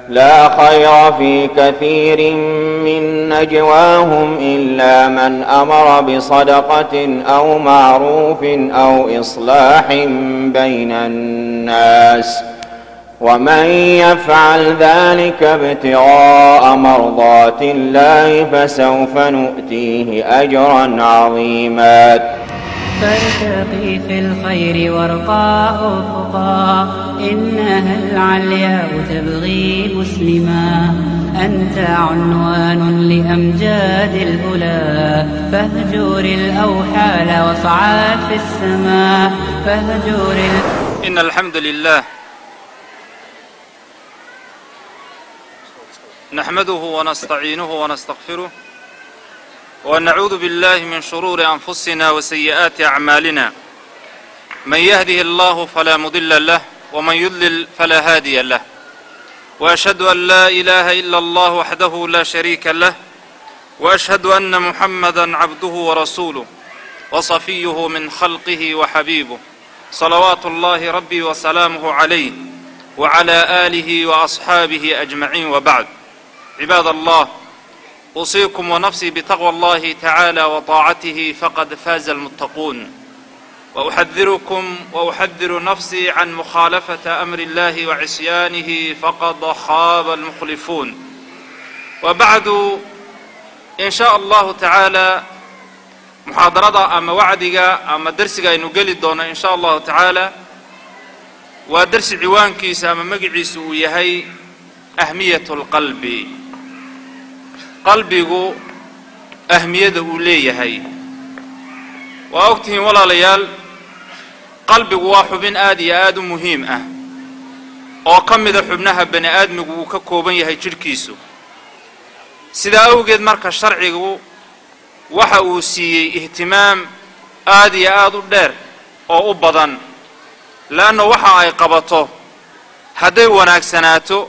لا خير في كثير من نجواهم إلا من أمر بصدقة أو معروف أو إصلاح بين الناس ومن يفعل ذلك ابتغاء مرضات الله فسوف نؤتيه أجرا عظيما. فارتقي في الخير وارقى أفقا إنها العلياء تبغي مسلما. أنت عنوان لأمجاد الأولى فاهجر الأوحال واصعد في السماء إن الحمد لله نحمده ونستعينه ونستغفره ونعوذ بالله من شرور أنفسنا وسيئات أعمالنا. من يهده الله فلا مضل له ومن يضلل فلا هادي له، وأشهد أن لا إله إلا الله وحده لا شريك له، وأشهد أن محمدا عبده ورسوله وصفيه من خلقه وحبيبه صلوات الله ربي وسلامه عليه وعلى آله وأصحابه أجمعين، وبعد. عباد الله، أوصيكم ونفسي بتقوى الله تعالى وطاعته فقد فاز المتقون، وأحذركم وأحذر نفسي عن مخالفة أمر الله وعصيانه فقد خاب المخلفون. وبعد، إن شاء الله تعالى محاضرة أما وعدها أما درسها إنه قلت دونا إن شاء الله تعالى، ودرس عوان كيس أما مقعيس ويهي أهمية القلب. qalbigu ahmiyada uu leeyahay waa ogtihiin walaalayaal. qalbigu waa xubin aad iyo aad u muhiim ah oo ka mid ah xubnaha bani aadmigu uu ka kooban yahay jirkiisu. sidaa awgeed marka sharcigu waxa uu siiyey ihtimaam aad iyo aad u dheer oo u badan, laanna waxa ay qabato hadday wanaagsanaato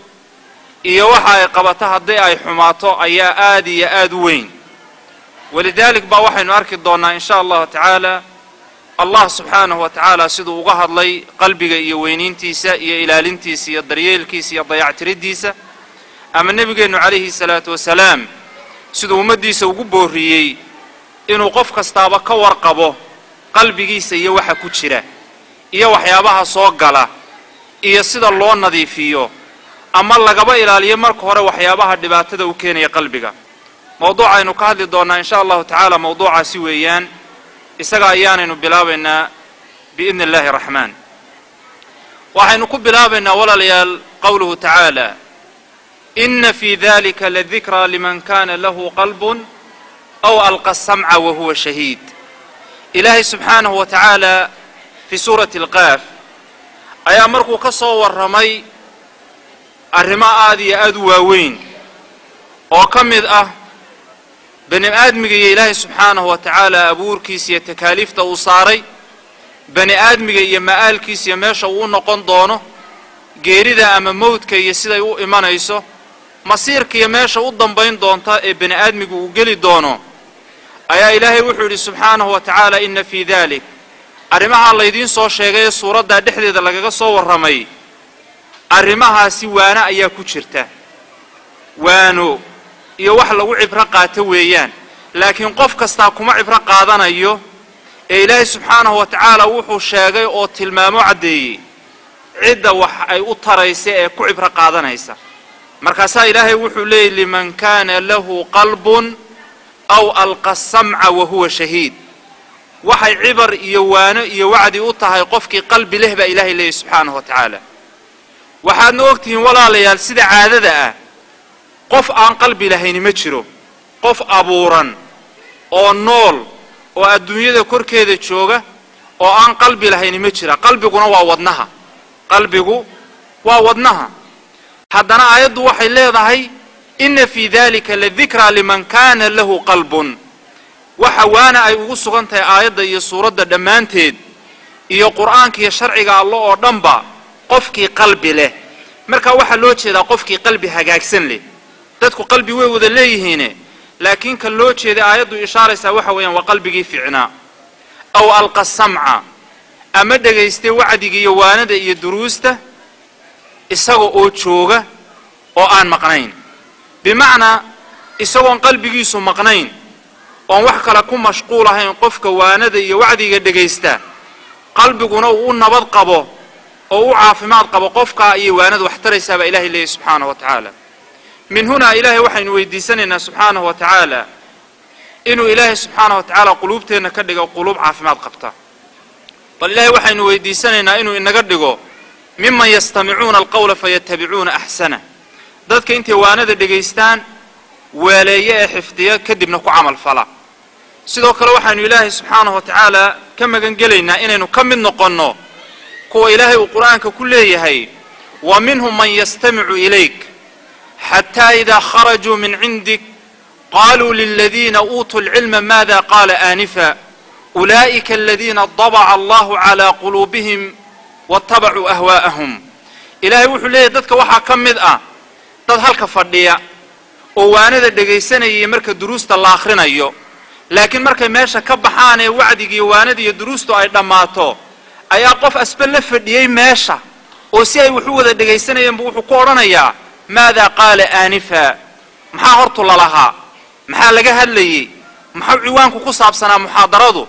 iyo waxa ay qabato haddii ay xumaato ayaa aad iyo aad u weyn. walidaalik baa waxaynu arki doonnaa in sha allahu tacaala allah subxaanahu wa tacaala siduu uga hadlay qalbiga iyo weyniintiisa iyo ilaalintiisa iyo daryeelkiisa iyo dayactiriddiisa, ama nebigeennu calayhi salaatu wasalaam siduu ummaddiisa ugu boorriyey inuu qof kastaaba ka warqabo qalbigiisa iyo waxa ku jira iyo waxyaabaha soo gala iyo sida loo nadiifiyo ama lagaba ilaaliyo marka hore waxyaabaha dhibaatada u keenaya qalbiga. mawduuca aynu ka hadli doonaa in sha allahu tacaala mawduucaasi weeyaan. isaga ayaanaynu bilaabaynaa biidni illaahi raxmaan. waxaynu ku bilaabaynaa walaalayaal qowluhu tacaala ina fii dalika ladikraa liman kana lahu qalbun aw alqa samca wahuwa shahiid. ilaahay subxaanahu wa tacaala fii suurati alqaaf ayaa markuu ka soo warramay arrimo aad iyo aad u waaweyn oo ka mid ah bani aadmiga iyo ilaahay subxaanahu wa tacaala abuurkiisa iyo takaaliifta uu saaray, bani aadmiga iyo ma'aalkiisa iyo meesha uu u noqon doono, geerida ama mawdka iyo siday u imanayso, masiirka iyo meesha u dambayn doonta ee bani aadmigu uu geli doono, ayaa ilaahay wuxuu yidhi subxaanahu wa tacaala ina fii dalik, arrimaha laydiin soo sheegay ee suuraddaa dhexdeeda lagaga soo warramay, arrimahaasi waano ayaa ku jirta. waano iyo wax lagu cibro qaato weeyaan, laakiin qof kastaa kuma cibro qaadanayo ee ilaahay subxaanahu wa tacaala wuxuu sheegay oo tilmaamo caddeeyey cidda wax ay u taraysa ee ku cibro qaadanaysa. markaasaa ilaahay wuxuu leeyay liman kaana lahu qalbun aw alqa samca wahuwa shahiid. waxay cibar iyo waano iyo wacdi u tahay qofkii qalbi leh baa ilaahay leeyay subxaanahu wa tacaala. waxaadna ogtihiin walaalayaal sida caadada ah qof aan qalbi lahayni ma jiro. qof abuuran oo nool oo adduunyada korkeeda jooga oo aan qalbi lahayni ma jira. qalbiguna waa wadnaha. qalbigu waa wadnaha. haddana aayaddu waxay leedahay ina fii dalika ladikraa liman kaana lahu qalbun. waxa waana ay ugu sugan tahay aayadda iyo suuradda dhammaanteed iyo qur'aanka iyo sharciga alla oo dhanba qofkii qalbi leh. marka waxaa loo jeedaa qofkii qalbi hagaagsan leh. dadku qalbi way wada leeyihiin, laakiin kan loo jeeda aayaddu ishaaraysaa waxa weeyaan waa qalbigii fiicnaa. aw alqa samca, ama dhegaystay wacdiga iyo waanada iyo duruusta isaga oo jooga oo aan maqnayn bimacnaa isagoon qalbigiisu maqnayn oon wax kale ku mashquul ahayn qofka waanada iyo wacdiga dhegaysta qalbiguna uu u nabad qabo oo u caafimaad qabo qofka iyo waanada wax taraysa ba ilaahay leeyahay subxaanahu wa ta'ala min huna ilaahay waxaynu weydiisanaynaa subxaanahu wa ta'ala inuu ilaahay subxaanahu wa ta'ala quluubteena ka dhigo quluub caafimaad qabta bal ilaahay waxaynu weydiisanaynaa inuu inaga dhigo mimman yastamicuuna alqawla fayattabicuuna ahsana dadka intay waanada dhegaystaan weeleeye ee xifdiya kadibna ku camal fala sidoo kale waxaanu ilaahay subxaanahu wa ta'ala ka magan gelaynaa inaynu ka mid noqonno kuwa ilaahay uu quraanka ku leeyahay wa minhum man yastamicu ilayk hatta idha kharaju min indik قالوا للذين أوتوا العلم ماذا قال آنفا أولئك الذين طبع الله على قلوبهم واتبعوا أهواءهم إلهي وحليه دادك وحا كمد داد هالك فردية ووانا دا دقيساني يمرك دروس الآخرين أيو لكن مرك ماشا كبحاني وعدي وانا دي دروس أي دماتو أي قف أسبل فردية ماشا وسيأي وحوه دا دقيساني ينبوحو قورنا ماذا قال آنفا محا هرطو لها maxaa laga hadlayay maxaa ciwaanku ku saabsanaa muhaadaradu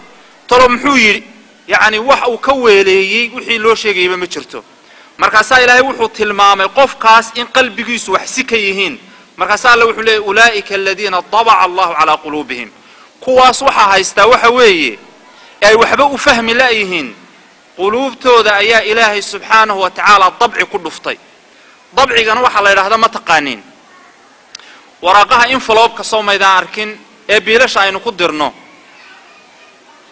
tolo muxuu yiri yaani wax uu ka weeleeyay wixii loo sheegayba ma jirto markaas ilaahay wuxuu tilmaamay qofkaas in qalbigiisu wax si ka yihiin markaas Allah wuxuu leeyahay ulaa'ika alladina taba'a Allahu ala qulubihim kuwaas waxa haysta waxa weeye ay waxba u fahmi laayihiin qulubtooda ayaa ilaahay subhanahu wa ta'ala dabci ku dhuftay dabcigan waxa la yiraahdaa ma taqaaniin waraaqaha envelope-ka soo maydaan arkin ee biilasha aynu ku dirno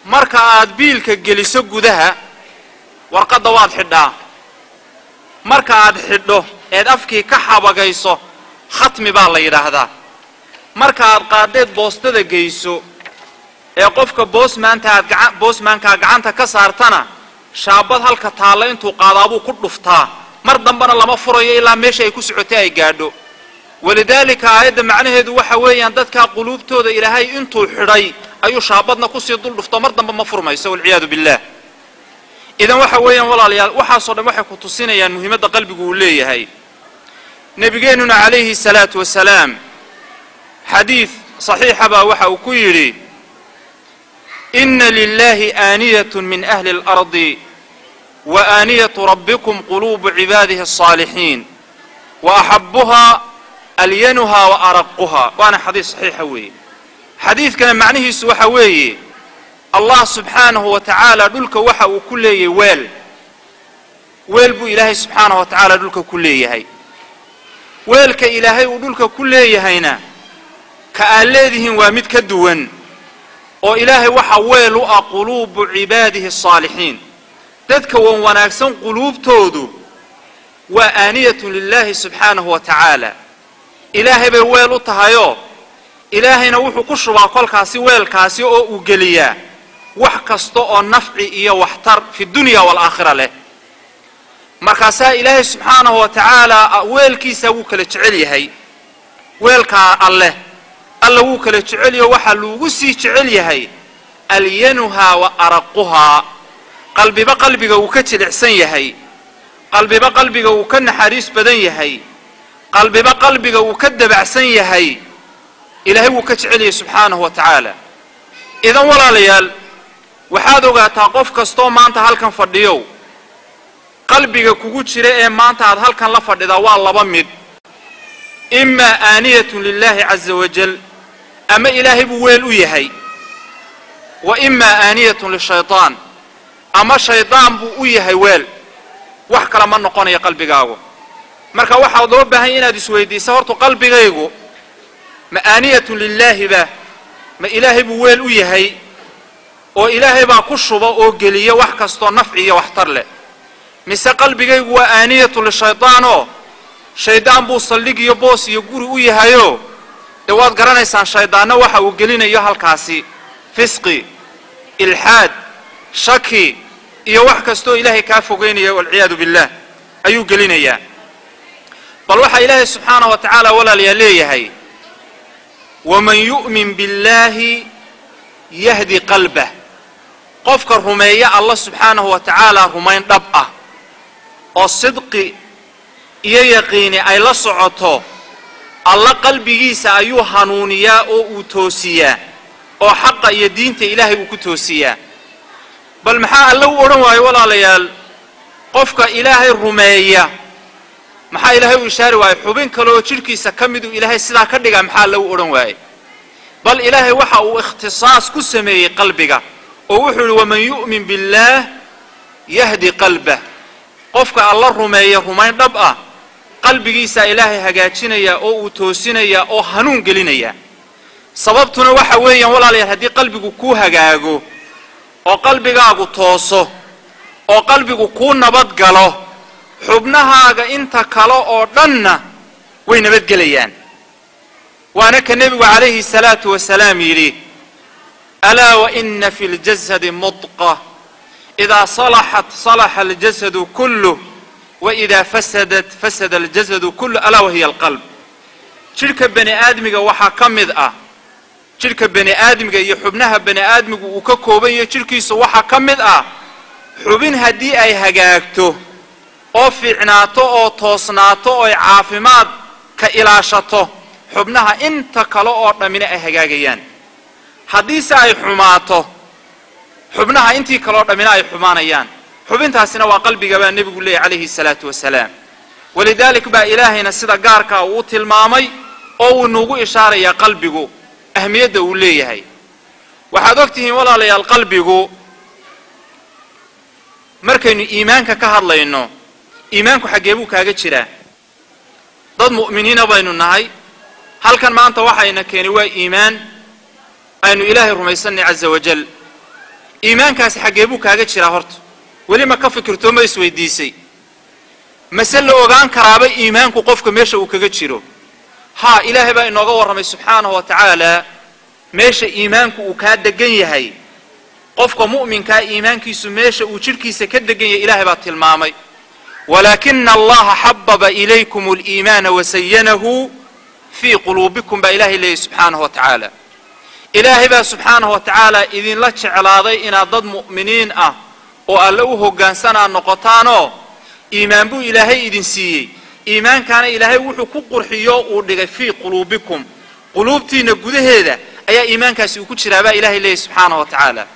marka aad biilka geliso gudaha warqadda waad xidhaa marka aad xidho eed afkii ka xabagayso khatmi baa la yiraahdaa marka aad qaadeed boostada geyso ee qofka boosmanka gacanta ka saartana shaabad halka taala intuu qaadaabuu ku dhuftaa mar dambana lama furayo ilaa meesha ay ku socotay ay gaadho ولذلك آيات معناه دو وحويا دتك قلوبتو ذا إلهي انتو حري أيو شابطنا قصي ضل دفتمرنا بمفرمة يسوي العياذ بالله إذا وحويا والله ليال وحصل وحي كتصينا يا مهمة قلبي يقول لي هاي نبينا عليه الصلاة والسلام حديث صحيح با وحا وكيري إن لله آنية من أهل الأرض وآنية ربكم قلوب عباده الصالحين وأحبها ألينها وأرقها وأنا حديث صحيح هوي حديث كان معنيه سوى هوي الله سبحانه وتعالى دلك وحا وكلي ويل بو إلهي سبحانه وتعالى دلك كلي هاي ويلك إلهي ودلك كلي هينا كألذهم ومد كدوان وإلهي وحا ويل قلوب عباده الصالحين ذاتك وناكسن قلوب تودو وآنية لله سبحانه وتعالى إلهي بويل تهايو إلهي نوحو كشبا قول كاسي ويل كاسي أو أقليا وحكستو أو نفعي إيا وحتر في الدنيا والآخرة له مركاسا إلهي سبحانه وتعالى ويل كيسا وكلا تعلي هاي ويل كا الله الله وكلا تعلي وحلو وسي تعلي هاي ألينها وأرقها قلبي بقلبي وكتل عسن يهي قلبي بقلبي وكن حريص بدن يهي قلبي بقلبي وكدب عسن يهي إلهي وكتعلي سبحانه وتعالى إذا ولا ليال وحادو قاتا قف كستو ما أنت هالكن فرديو قلبي كوكوتشري ما أنت هالكن لفرد إذا والله بمد إما آنية لله عز وجل أما إلهي بويل يهي وإما آنية للشيطان أما الشيطان بو يهي ويل وحكا لما نقون يا قلبي قاو مركا waxa loo baahan inaad isweydiiso horto qalbigaygu ma aaniyatu lillahi ba ma ilaahi buu weel u yahay oo ilaahi baa ku shuba oo geliya wax kasto nafci iyo waxtar leh mise qalbigaygu waa aaniyatu lishaytaano shaydaan buu salligiyo boos iyo guri u yahayo dawaad garanaysaan shaydaanna waxa uu gelinayo halkaasi fisqi ilhaad shaki iyo wax kasto ilaahi ka fogeynaya wal ciyaadu billah ayuu gelinaya بل وحى إلهي سبحانه وتعالى ولا ليهي ومن يؤمن بالله يهدي قلبه قفك الرمية الله سبحانه وتعالى رمين ربأه والصدق iyo yaqiini ay la socoto alla qalbigiisa ayuu hanuuniyaa oo uu toosiyaa oo xaqa iyo diinta ilaahay uu ku toosiyaa bal maxaa alla u odhan waayo walaalayaal qofka ilaahay rumeeya maxaa ilaahay u ishaari waayo xubin kale oo jidhkiisa ka mid uu ilaahay sidaa ka dhigaa maxaa alla u odhan waaye bal ilaahay waxa uu ikhtisaas ku sameeyey qalbiga oo wuxuu yidhi waman yu'min billaah yahdi qalbah qofka alla rumeeya rumayn dhab ah qalbigiisa ilaahay hagaajinaya oo uu toosinaya oo hanuun gelinaya sababtuna waxa weeyaan walaalayaal haddii qalbigu ku hagaago oo qalbigaagu tooso oo qalbigu ku nabad galo xubnahaaga inta kale oo dhanna way nabad gelayaan waana ka nabigu calayhi salaatu wasalaam yidhi alaa wa inna fi ljasadi mudqa idaa salaxat salaxa aljasadu kulluh وإذا فسدت فسد الجسد كله ألا وهي القلب شركة بني آدمك وحكمد شركة بني آدمك يحبنها بني آدمك وككوبية شركة وحكمد حبين هدي أي هجاكته أو فعناته أو توصناته أو عافمات كإلاشته حبنها انت كلا من أي هجاجيان حديث أي حماته حبنها انت كلا من أي حمانيان xubintaasina waa qalbiga baa nabigu leeyahay calayhi salaatu wasalaam walidaalika baa ilaahayna sida gaarka uu tilmaamay oo uu nagu ishaaraya qalbigu ahmiyada uu leeyahay waxaad ogtihiin walaalayaal qalbigu markaynu iimaanka ka hadlayno iimaanku xagee buu kaaga jiraa dad mu'miniina baynu nahay halkan maanta waxayna keenay waa iimaan aynu ilaahay rumaysanay azza wajal iimaankaas xagee buu kaaga jiraa horta weli ma ka fikirto ma isweydiisay mas'ala ogaan karaaba iimaanku qofka meesha uu kaga jiro ha ilaahay baa inooga warramay subxaanahu wa ta'ala meesha iimaanku uu ka degan yahay qofka mu'minka iimaankiisu meesha uu jirkiisa ka degan yahay ilaahay baa tilmaamay walakinna allaha habbaba ilaykum al-iimaan wa sayyanahu fi qulubikum ba ilaahay leeyahay subxaanahu wa ta'ala ilaahay baa subxaanahu wa ta'ala idin la jeclaaday inaad dad mu'miniin ah oo alla u hogaansana noqotaano iimaan buu ilaahay idin siiyey iimaankaana ilaahay wuxuu ku qurxiyo uu dhigay fi qulubikum qulubtiina gudaheeda ayaa iimaankaasi ku jiraa baa ilaahay leeyahay subxaanahu wa ta'ala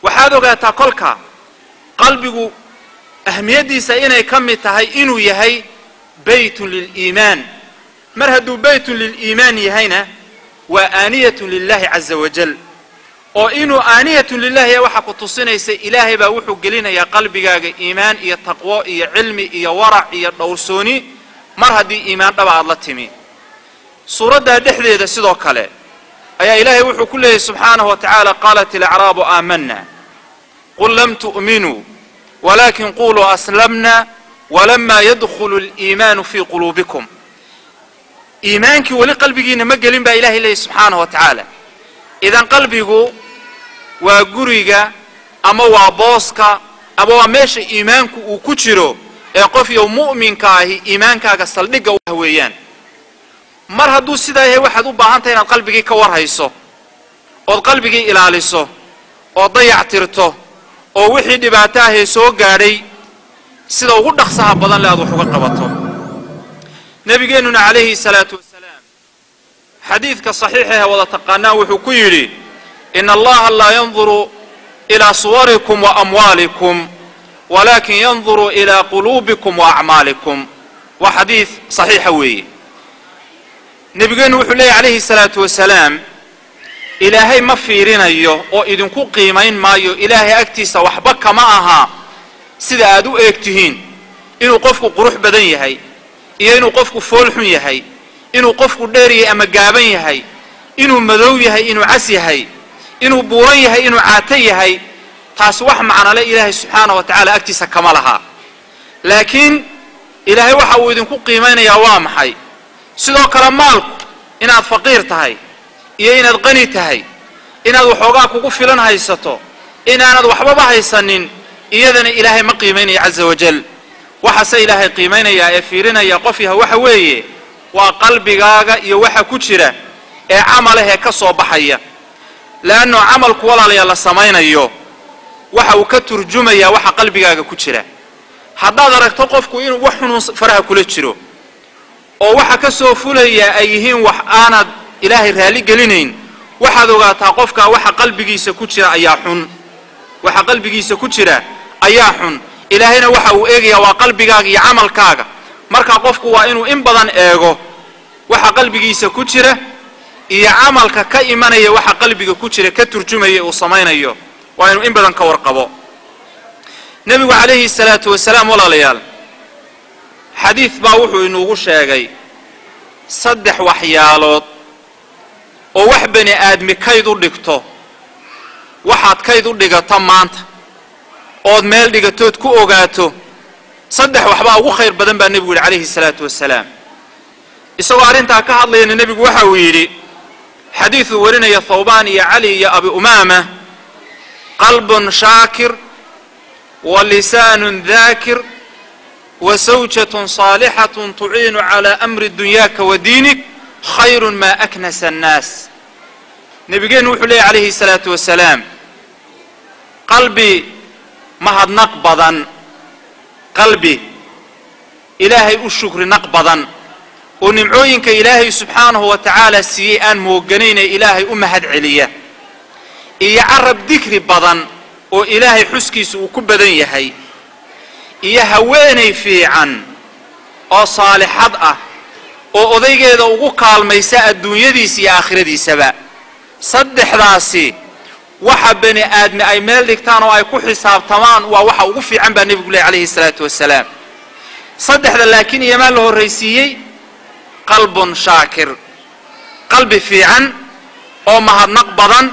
waxaad ogaataa kolka qalbigu ahmiyadiisa inay ka mid tahay inuu yahay baytun lil iimaan mar hadduu baytun lil iimaan yahayna waa aaniyatun lillahi azza wajal oo inuu aaniyatun lillahi waxa ku tusinaysa ilaahay baa wuxuu gelinayaa qalbigaaga iimaan iyo taqwo iyo cilmi iyo warac iyo dhowrsooni mar haddii iimaan dhab aad la timi suuradda dhexdeeda sidoo kale ayaa ilaahay wuxuu ku leeyahay subxaanahu wa ta'ala qalat al-a'raabu aamanna qul lam tu'minu walakin qulu aslamna walamma yadkhulu al-iimaan fi qulubikum iimaanki wali qalbigiina ma gelin baa ilaahay leeyahay subxaanahu wa ta'ala idan qalbigu waa guriga ama waa booska ama waa meesha iimaanku uu ku jiro ee qof iyo mu'minka ahi iimaankaaga saldhiga u weeyaan mar hadduu sidaa yahay waxaad u baahan tahay inaad qalbigii ka warhayso oo qalbigii ilaaliso oo dayactirto oo wixii dhibaato ah soo gaadhay sida ugu dhaqsaha badan leed wax uga qabato nabigeenuna calayhi salaatu wasalaam xadiidka saxiixa wada taqaanaa wuxuu ku yidhi إن الله لا ينظر إلى صوركم وأموالكم ولكن ينظر إلى قلوبكم وأعمالكم وحديث صحيح وي نبينا وحلي عليه الصلاة والسلام إلهي ما فيرين أيوه أو إذن كو قيمين ما أيوه إلهي أكتيس وحبك معها سيدا أدو أكتهين إنو قفكو قروح بدن يهي إنو قفكو فولح يهي إنو قفكو داري أما قابن يهي إنو مدو يهي إنو عس يهي إنه بوريه إنه عاتيه تاسوح معنا لا إله سبحانه وتعالى أكتس كمالها لكن إلهي وحاو إذن كو قيمين يا وامحي سيدو كلامالك إنه فقير تهي إيه إنه غني تهي إنه وحوغاك وقفلن هايستو إنه وحبابا هايسنين إذن إلهي ما قيمين عز وجل وحسي إلهي قيمين يا إفيرين يا قفها وحوية وقلبي غاغا يوحا كتيرا عمله كسو بحيا لأنه عملك ولا ليلا سمين أيوه وحا وكترجمة يا وحا قلبك كتيرا haddaad aragto qofku inuu wax xunun faraha kula jiro oo waxa ka soo fulaya ay yihiin wax aanad ilaahay raali gelinayn waxaad ogaataa qofka waxa qalbigiisa ku jira ayaa xun waxa qalbigiisa ku jira ayaa xun ilaahayna waxa uu eegaya waa qalbigaaga iyo camalkaaga marka qofku waa inuu in badan eego waxa qalbigiisa ku jira iyo camalka ka imanaya waxa qalbiga ku jira ka turjumaya oo samaynayo waa inuu in badan ka warqabo nabigu calayhi salaatu wasalaam walaalayaal xadiis baa wuxuu inoogu sheegay saddex waxyaalood oo wax bani aadmi kayd u dhigto waxaad kayd u dhigato maanta ood meel dhigatood ku ogaato saddex waxbaa ugu khayr badan baa nabigu yidhi calayhi salaatu wasalaam isagoo arrintaa ka hadlayana nebigu waxa uu yidhi xadiiثuu warinaya thawbaan iyo cali iyo abi umaama qalbun shaakir wa lisaanun daakir wa sawjatun saalixatun tuciinu calaa amri dunyaaka wa diinik khayrun maa aknasa annaas nebigeennu wuxuu leeyahy calayhi الsalaatu wasalaam qalbi mahadnaq badan qalbi ilaahay u shukri naq badan oo nimcooyinka ilaahay subxaanahu wa tacaala siiyey aan mooganayne ilaahay u mahad celiya iyo carab dikri badan oo ilaahay xuskiisa uu ku badan yahay iyo haweenay fiican oo saalixad ah oo odaygeeda ugu kaalmaysa adduunyadiisa iyo aakhiradiisaba saddexdaasi waxa bani aadmi ay meel dhigtaan oo ay ku xisaabtamaan waa waxa ugu fiican baa nebigu leeyahy calayhi salaatu wasalaam saddexda laakiin iyamaa la horraysiiyey qalbun shaakir qalbi fiican oo mahadnaq badan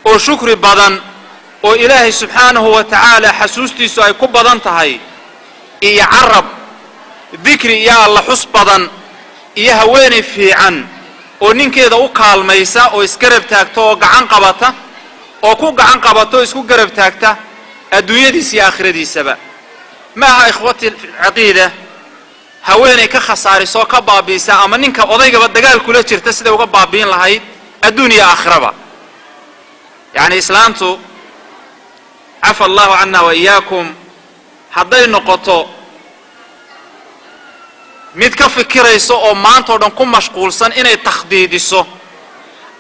oo shukri badan oo ilaahay subxaanahu wa tacaala xasuustiisu ay ku badan tahay iyo carab dikri iyo alla xus badan iyo haweenay fiican oo ninkeeda u kaalmaysa oo isgarab taagta oo gacan qabata oo ku gacan qabato isku garab taagta adduunyadiisa iyo aakhiradiisaba ma aha ikhwati caqiida haweenay ka khasaarisoo ka baabiisa ama ninka odaygaba dagaal kula jirta siday uga baabiin lahayd adduuniya aakhiraba yacni islaantu cafa allahu canna wa iyaakum hadday noqoto mid ka fikirayso oo maanta o dhan ku mashquulsan inay takhdiidiso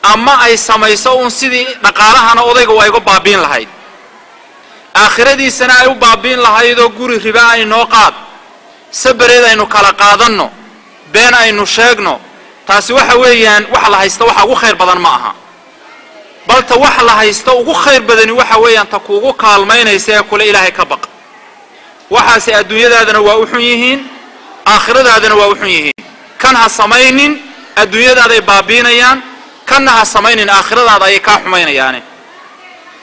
ama ay samayso uun sidii dhaqaalahana odayga waa iga baabiin lahayd aakhiradiisana ay u baabiin lahaydoo guri riba ay noo qaad sabareed aynu kala qaadanno been aynu sheegno taasi waxa weeyaan wax la haysta waxa ugu khayr badan ma aha balta wax la haysta ugu khayr badani waxa weeyaan ta kuugu kaalmaynaysa ee kule ilaahay ka baq waxaase adduunyadaadana waa u xun yihiin aakhiradaadana waa u xun yihiin kan ha samaynin adduunyadaaday baabiinayaan kanna ha samaynin aakhiradaada ayay kaa xumaynayaane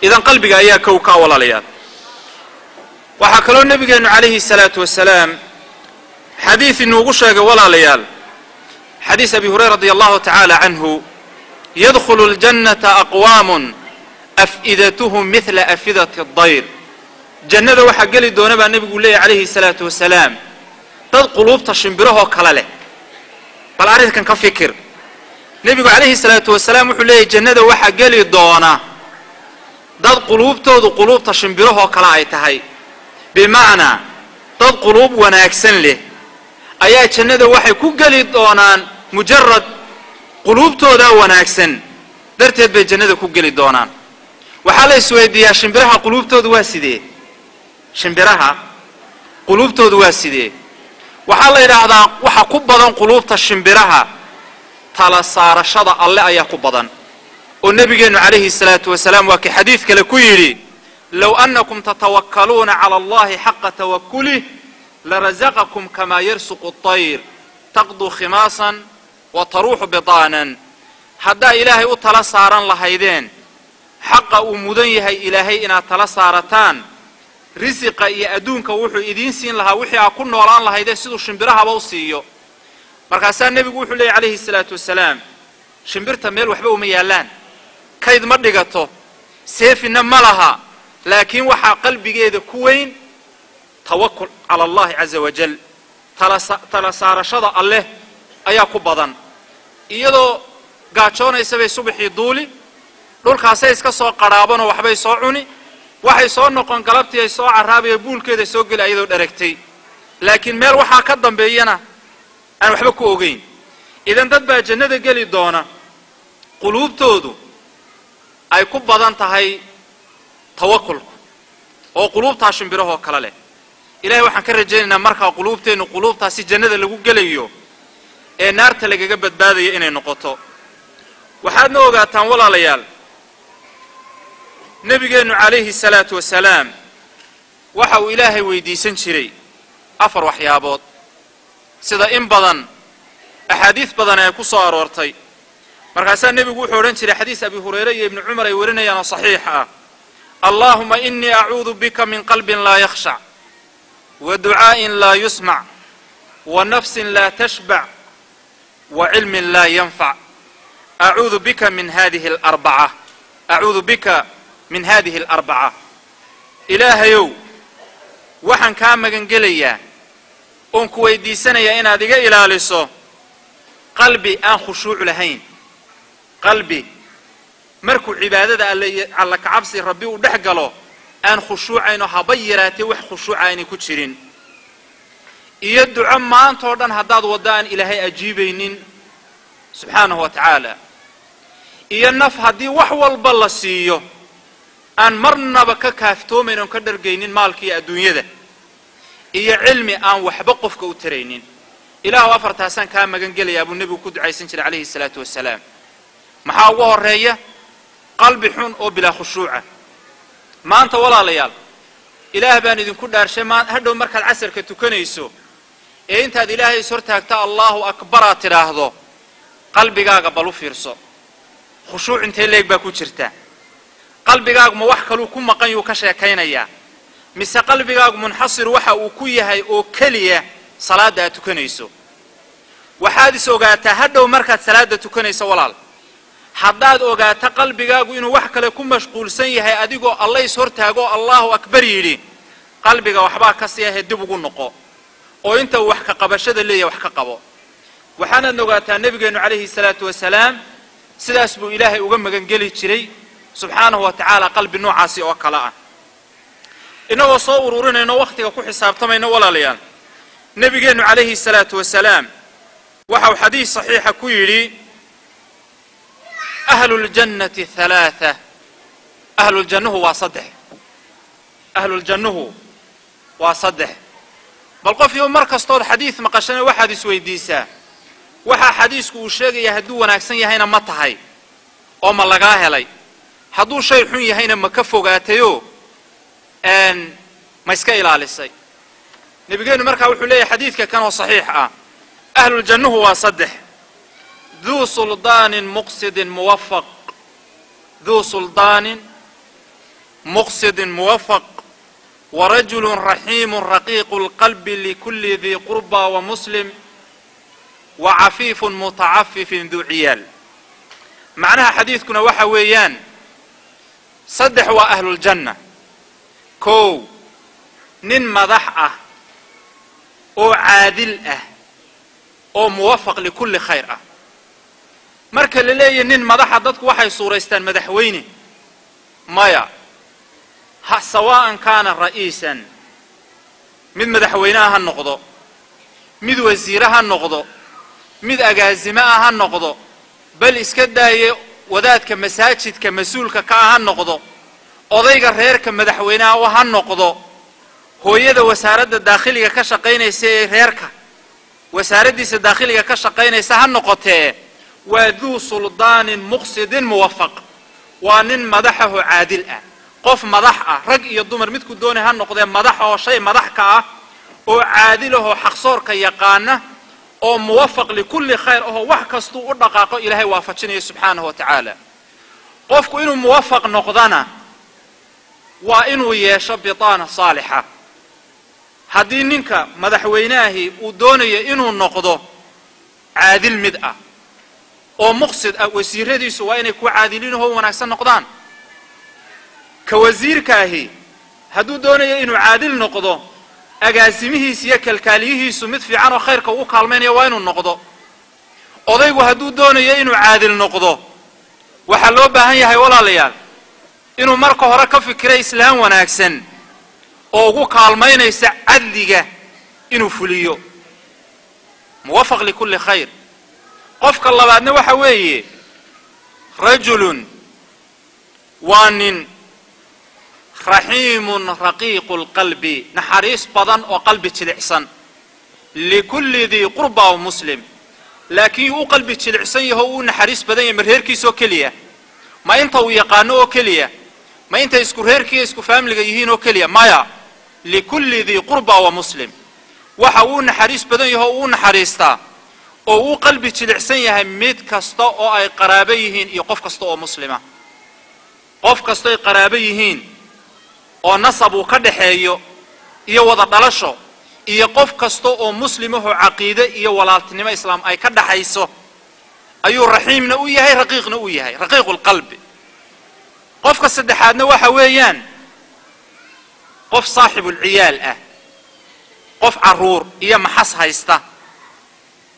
idan qalbiga ayaa kow kaa walaalayaal waxaa kaloo nebigeennu calayhi salaatu wasalaam xadiis inuugu sheegay walaalayaal xadiis abi hurayra radi allahu tacaala canhu yadkhulu ljannata aqwaamun af'idatuhum midla afidati اdayr jannada waxaa geli doona baa nebigu leeyahy calayhi salaatu wasalaam dad quluubta shimbirahoo kale leh bal arrinkan ka fikir nebigu calayhi salaatu wasalaam wuxuu leeyahy jannada waxaa geli doona dad quluubtoodu quluubta shimbirahoo kale ay tahay bimacnaa dad quluub wanaagsan leh ayaa jannada waxay ku geli doonaan mujarad quluubtoodaa wanaagsan darteed bay jannada ku geli doonaan waxaa la isweydiiyaa shimbiraha quluubtoodu waa sidee shimbiraha quluubtoodu waa sidee waxaa la yidhaahdaa waxa ku badan quluubta shimbiraha tala saarashada alle ayaa ku badan oo nebigeennu calayhi salaatu wasalaam waa kii xadiid kale ku yidhi low annakum tatawakkaluuna cala allahi xaqa tawakulih larazaqakum kamaa yarsuqu اطayr taqduu khimaasan wa taruuxu bitaanan haddaa ilaahay u tala saaran lahaydeen xaqa uu mudan yahay ilaahay inaad tala saarataan risiqa iyo adduunka wuxuu idiin siin lahaa wixii aad ku noolaan lahaydeen siduu shimbirahaba u siiyo markaasaa nebigu wuxuu leeyay calayhi salaatu wasalaam shimbirta meel waxba uma yaallaan kayd ma dhigato seefina ma laha laakiin waxaa qalbigeeda ku weyn tawakul cala allahi caza wajal tala saarashada alleh ayaa ku badan iyadoo gaajoonaysa bay subaxii duuli dhulkaasay iska soo qadhaabanoo waxbay soo cuni waxay soo noqon galabtii ay soo carraabaya buulkeeda soo geli ayadoo dharagtay laakiin meel waxaa ka dambeeyana aan waxba ku ogeyn. idan dad baa jannada geli doona quluubtoodu ay ku badan tahay tawakkulku oo quluubtaa shimbirahoo kale leh. ilaahay waxaan ka rajaynaynaa markaa quluubteennu quluubtaasi jannada lagu gelayo ee naarta lagaga badbaadayo inay noqoto. waxaadna ogaataan walaalayaal nebigeennu calayhi salaatu wasalaam waxa uu ilaahay weydiisan jiray 4 waxyaabood sida in badan axaadiis badan ay ku soo aroortay. markaasaa nebigu wuxuu odhan jiray xadiis abi hurayre iyo ibnu cumar ay warinayaan saxiix ah: allaahuma innii acuudu bika min qalbin laa yakhshac wa ducaa'in laa yusmac wa nafsin laa tashbac wa cilmin laa yanfac acuudu bika min hadihi alarbaca acuudu bika min hadihi alarbaca. ilaahayow waxaan kaa magan gelayaa oon ku weydiisanayaa inaad iga ilaaliso qalbi aan khushuuc lahayn, qalbi markuu cibaadada alla ka cabsi rabbi u dhex galo aan khushuucayno haba yaraatee wax khushuuca aanay ku jirin, iyo duco maantoo dhan haddaad wadda aan ilaahay ajiibaynin subxaanahu wa tacaala, iyo naf haddii wax walba la siiyo aan marnaba ka kaaftoomayn oon ka dhargaynin maalkiiyo adduunyada, iyo cilmi aan waxba qofka u taraynin. ilaahu afartaasaan kaa magan gelayaa buu nebigu ku ducaysan jiray calayhi salaatu wasalaam. maxaa ugu horeeya? qalbi xun oo bilaa khushuuca. maanta walaalayaal ilaah baan idinku dhaarshay hadhow markaad casarka tukanayso ee intaad ilaahay is hortaagta allahu akbaraad tidhaahdo qalbigaaga bal u fiirso, khushuuc intee leeg baa ku jirta? qalbigaagu ma wax kaluu ku maqan yuu ka sheekaynayaa, mise qalbigaagu munxasir waxa uu ku yahay oo keliya salaada aad tukanayso? waxaad is ogaataa hadhow markaad salaada tukanayso walaal, haddaad ogaato qalbigaagu inuu wax kale ku mashquulsan yahay adigoo alla is hortaago allahu akbar yidhi, qalbiga waxbaa ka siiyahay dib ugu noqo oo inta uu wax ka qabashada leeyahay wax ka qabo. waxaanaad ogaataa nebigeennu calayhi salaatu wasalaam sidaas buu ilaahay uga magan geli jiray subxaanahu wa tacaala qalbi noocaasi oo kale ah. inagoo soo ururinayno wakhtiga ku xisaabtamayno walaalayaal, nebigeennu calayhi salaatu wasalaam waxa uu xadiis saxiixa ku yidhi ahluljannati halaatha, ahluljannuhu waa 3. ahluljannuhu waa 3. bal qofkii mar kastood xadiis maqashana waxaad isweydiisaa waxaa xadiisku uu sheegaya hadduu wanaagsan yahayna ma tahay oo ma lagaa helay, hadduu shay xun yahayna ma ka fogaatayo ma iska ilaalisay. nebigeennu markaa wuxuu leeyahay xadiidka kan oo saxiix ah: ahluljannuhu waa 3. ذو سلطان مقصد موفق، ذو سلطان مقصد موفق، ورجل رحيم رقيق القلب لكل ذي قربى ومسلم، وعفيف متعفف ذو عيال. معناها حديثكنا waxa weeyaan 3 waa ahlul janna. كو nin madax ah oo caadil ah oo muwafaq likulli khayr ah. marka la leeyahay nin madaxa dadku waxay suuraystaan madaxweyne maya, ha sawaan kaana ra'iisan, mid madaxweynaha ha noqdo, mid wasiiraha ha noqdo, mid agaasimaha ha noqdo, bal iska daaye wadaadka masaajidka mas-uulka ka ha noqdo, odayga reerka madaxweynaha ha noqdo, hooyada wasaaradda daakhiliga ka shaqaynaysa ee reerka wasaaraddiisa daakhiliga ka shaqaynaysa ha noqotee, waa duu suldaanin muqsidin muwafaq, waa nin madaxaho caadil ah. qof madax ah rag iyo dumar midku doonay ha noqdee madax oo shay madax ka ah oo caadil ah oo xaqsoorka yaqaana oo muwafaq likulli khayr oo wax kastuu u dhaqaaqo ilaahay waafajinayo subxaanahu wa tacaala. qofku inuu muwafaq noqdana waa inuu yeesho bitaana saalixa. haddii ninka madaxweynahii uu doonayo inuu noqdo caadil mid ah oo muqsid ah, wasiiradiisu waa inay ku caadiliin oo wanaagsan noqdaan. ka wasiirkaahi hadduu doonayo inuu caadil noqdo, agaasimihiisa iyo kalkaaliyihiisu mid fiican oo khayrka u kaalmaynayo waa inuu noqdo. odaygu hadduu doonayo inuu caadil noqdo, waxaa loo baahan yahay walaalayaal inuu marka hore ka fikiro islaam wanaagsan oo ugu kaalmaynaysa cadliga إنه فليو موفق لكل خير. قفك الله بعدنا وحوي رجل وان رحيم رقيق القلب نحريس بدن وقلب تلعسن لكل ذي قربى ومسلم لكن يو قلب تلعسن يهو نحريس بدن يمرهر كيسو كليا ما انت ويقانو كليا ما انت يسكرهر كي يسكو فاملي يهينو كليا مايا لكل ذي قربى ومسلم وحاو نحريس بدن يهو نحريستا oo uu qalbi jilicsan yahay mid kasta oo ay qaraabo yihiin iyo qof kasta oo muslima qof kasta ay qaraabo yihiin oo nasab uu ka dhaxeeyo iyo wada dhalasho iyo qof kasta oo muslimahu aqeedo iyo walaaltinimo islaam ay ka dhaxayso ayuu raxiimna u yahay raqiiqna u yahay raqiiqul qalbi. qofka saddexaadna waxa weeyaan qof saaxibul ciyaal ah qof caruur iyo maxas haysta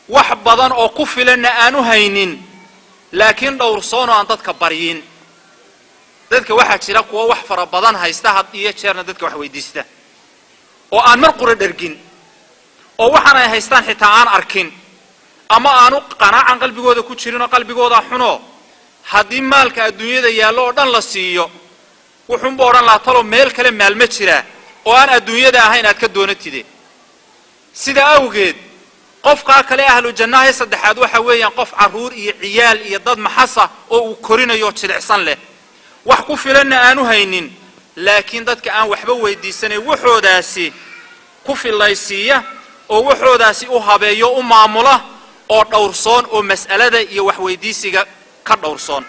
wax badan oo ku filan aanu haynin laakiin dhowrsoon oo aan dadka baryin dadka waxa jira kuwa wax fara badan haysta had iyo jeerna dadka wax weydiista oo aan mar qura dhargin oo waxaan ay haystaan xitaa aan arkin ama aanu qanaacan qalbigooda ku jirin oo qalbigooda xuno haddii maalka adduunyada yaallo oo dhan la siiyo wuxuun boo odhan lahaa talo meel kale maal ma jira oo aan adduunyada ahayn aad ka doonatide sida awgeed qofka kale ahlu jannaha saddexaad waxa weeyaan qof caruur iyo ciyaal iyo dad maxasa oo uu korinayo jilicsan leh wax ku filan aanu haynin laakiin dadka aan waxba weydiisanay waxoodaasi ku filaysiya oo waxoodaasi u habeeyo u maamula oo dhowrsoon oo mas'alada iyo wax weydiisiga ka dhowrsoon.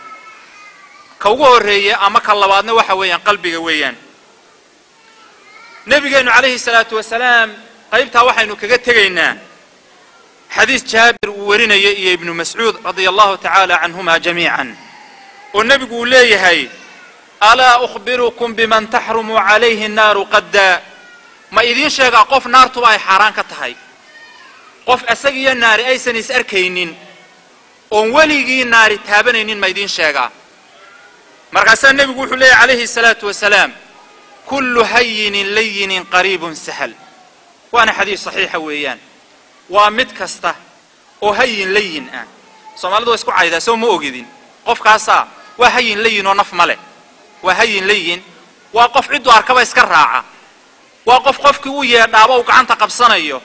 ka ugu horeeya ama ka labaadna waxa weeyaan qalbiga weeyaan. nabigeenu calayhi salaatu wasalaam qaybta waxaynu kaga tegaynaa حديث جابر ورنا يا ابن مسعود رضي الله تعالى عنهما جميعا والنبي يقول لي هاي ألا أخبركم بمن تحرم عليه النار قد ما إذن شيء قف نار تباي حران كتهاي قف أسقي النار أي سنس أركينين ونولي النار تابنين ما إذن شيء مرقس النبي يقول لي عليه الصلاة والسلام كل هين لين قريب سهل وأنا حديث صحيح ويان ومد كسته وهين لين سومالدو اسكو عايدا سو ما اوغيدين قف كاسا وهين لين ونف مله وهين لين وقف عدو اركبا اسكا راعا وقف قفكي و يدابا وغعنتا قبسنايو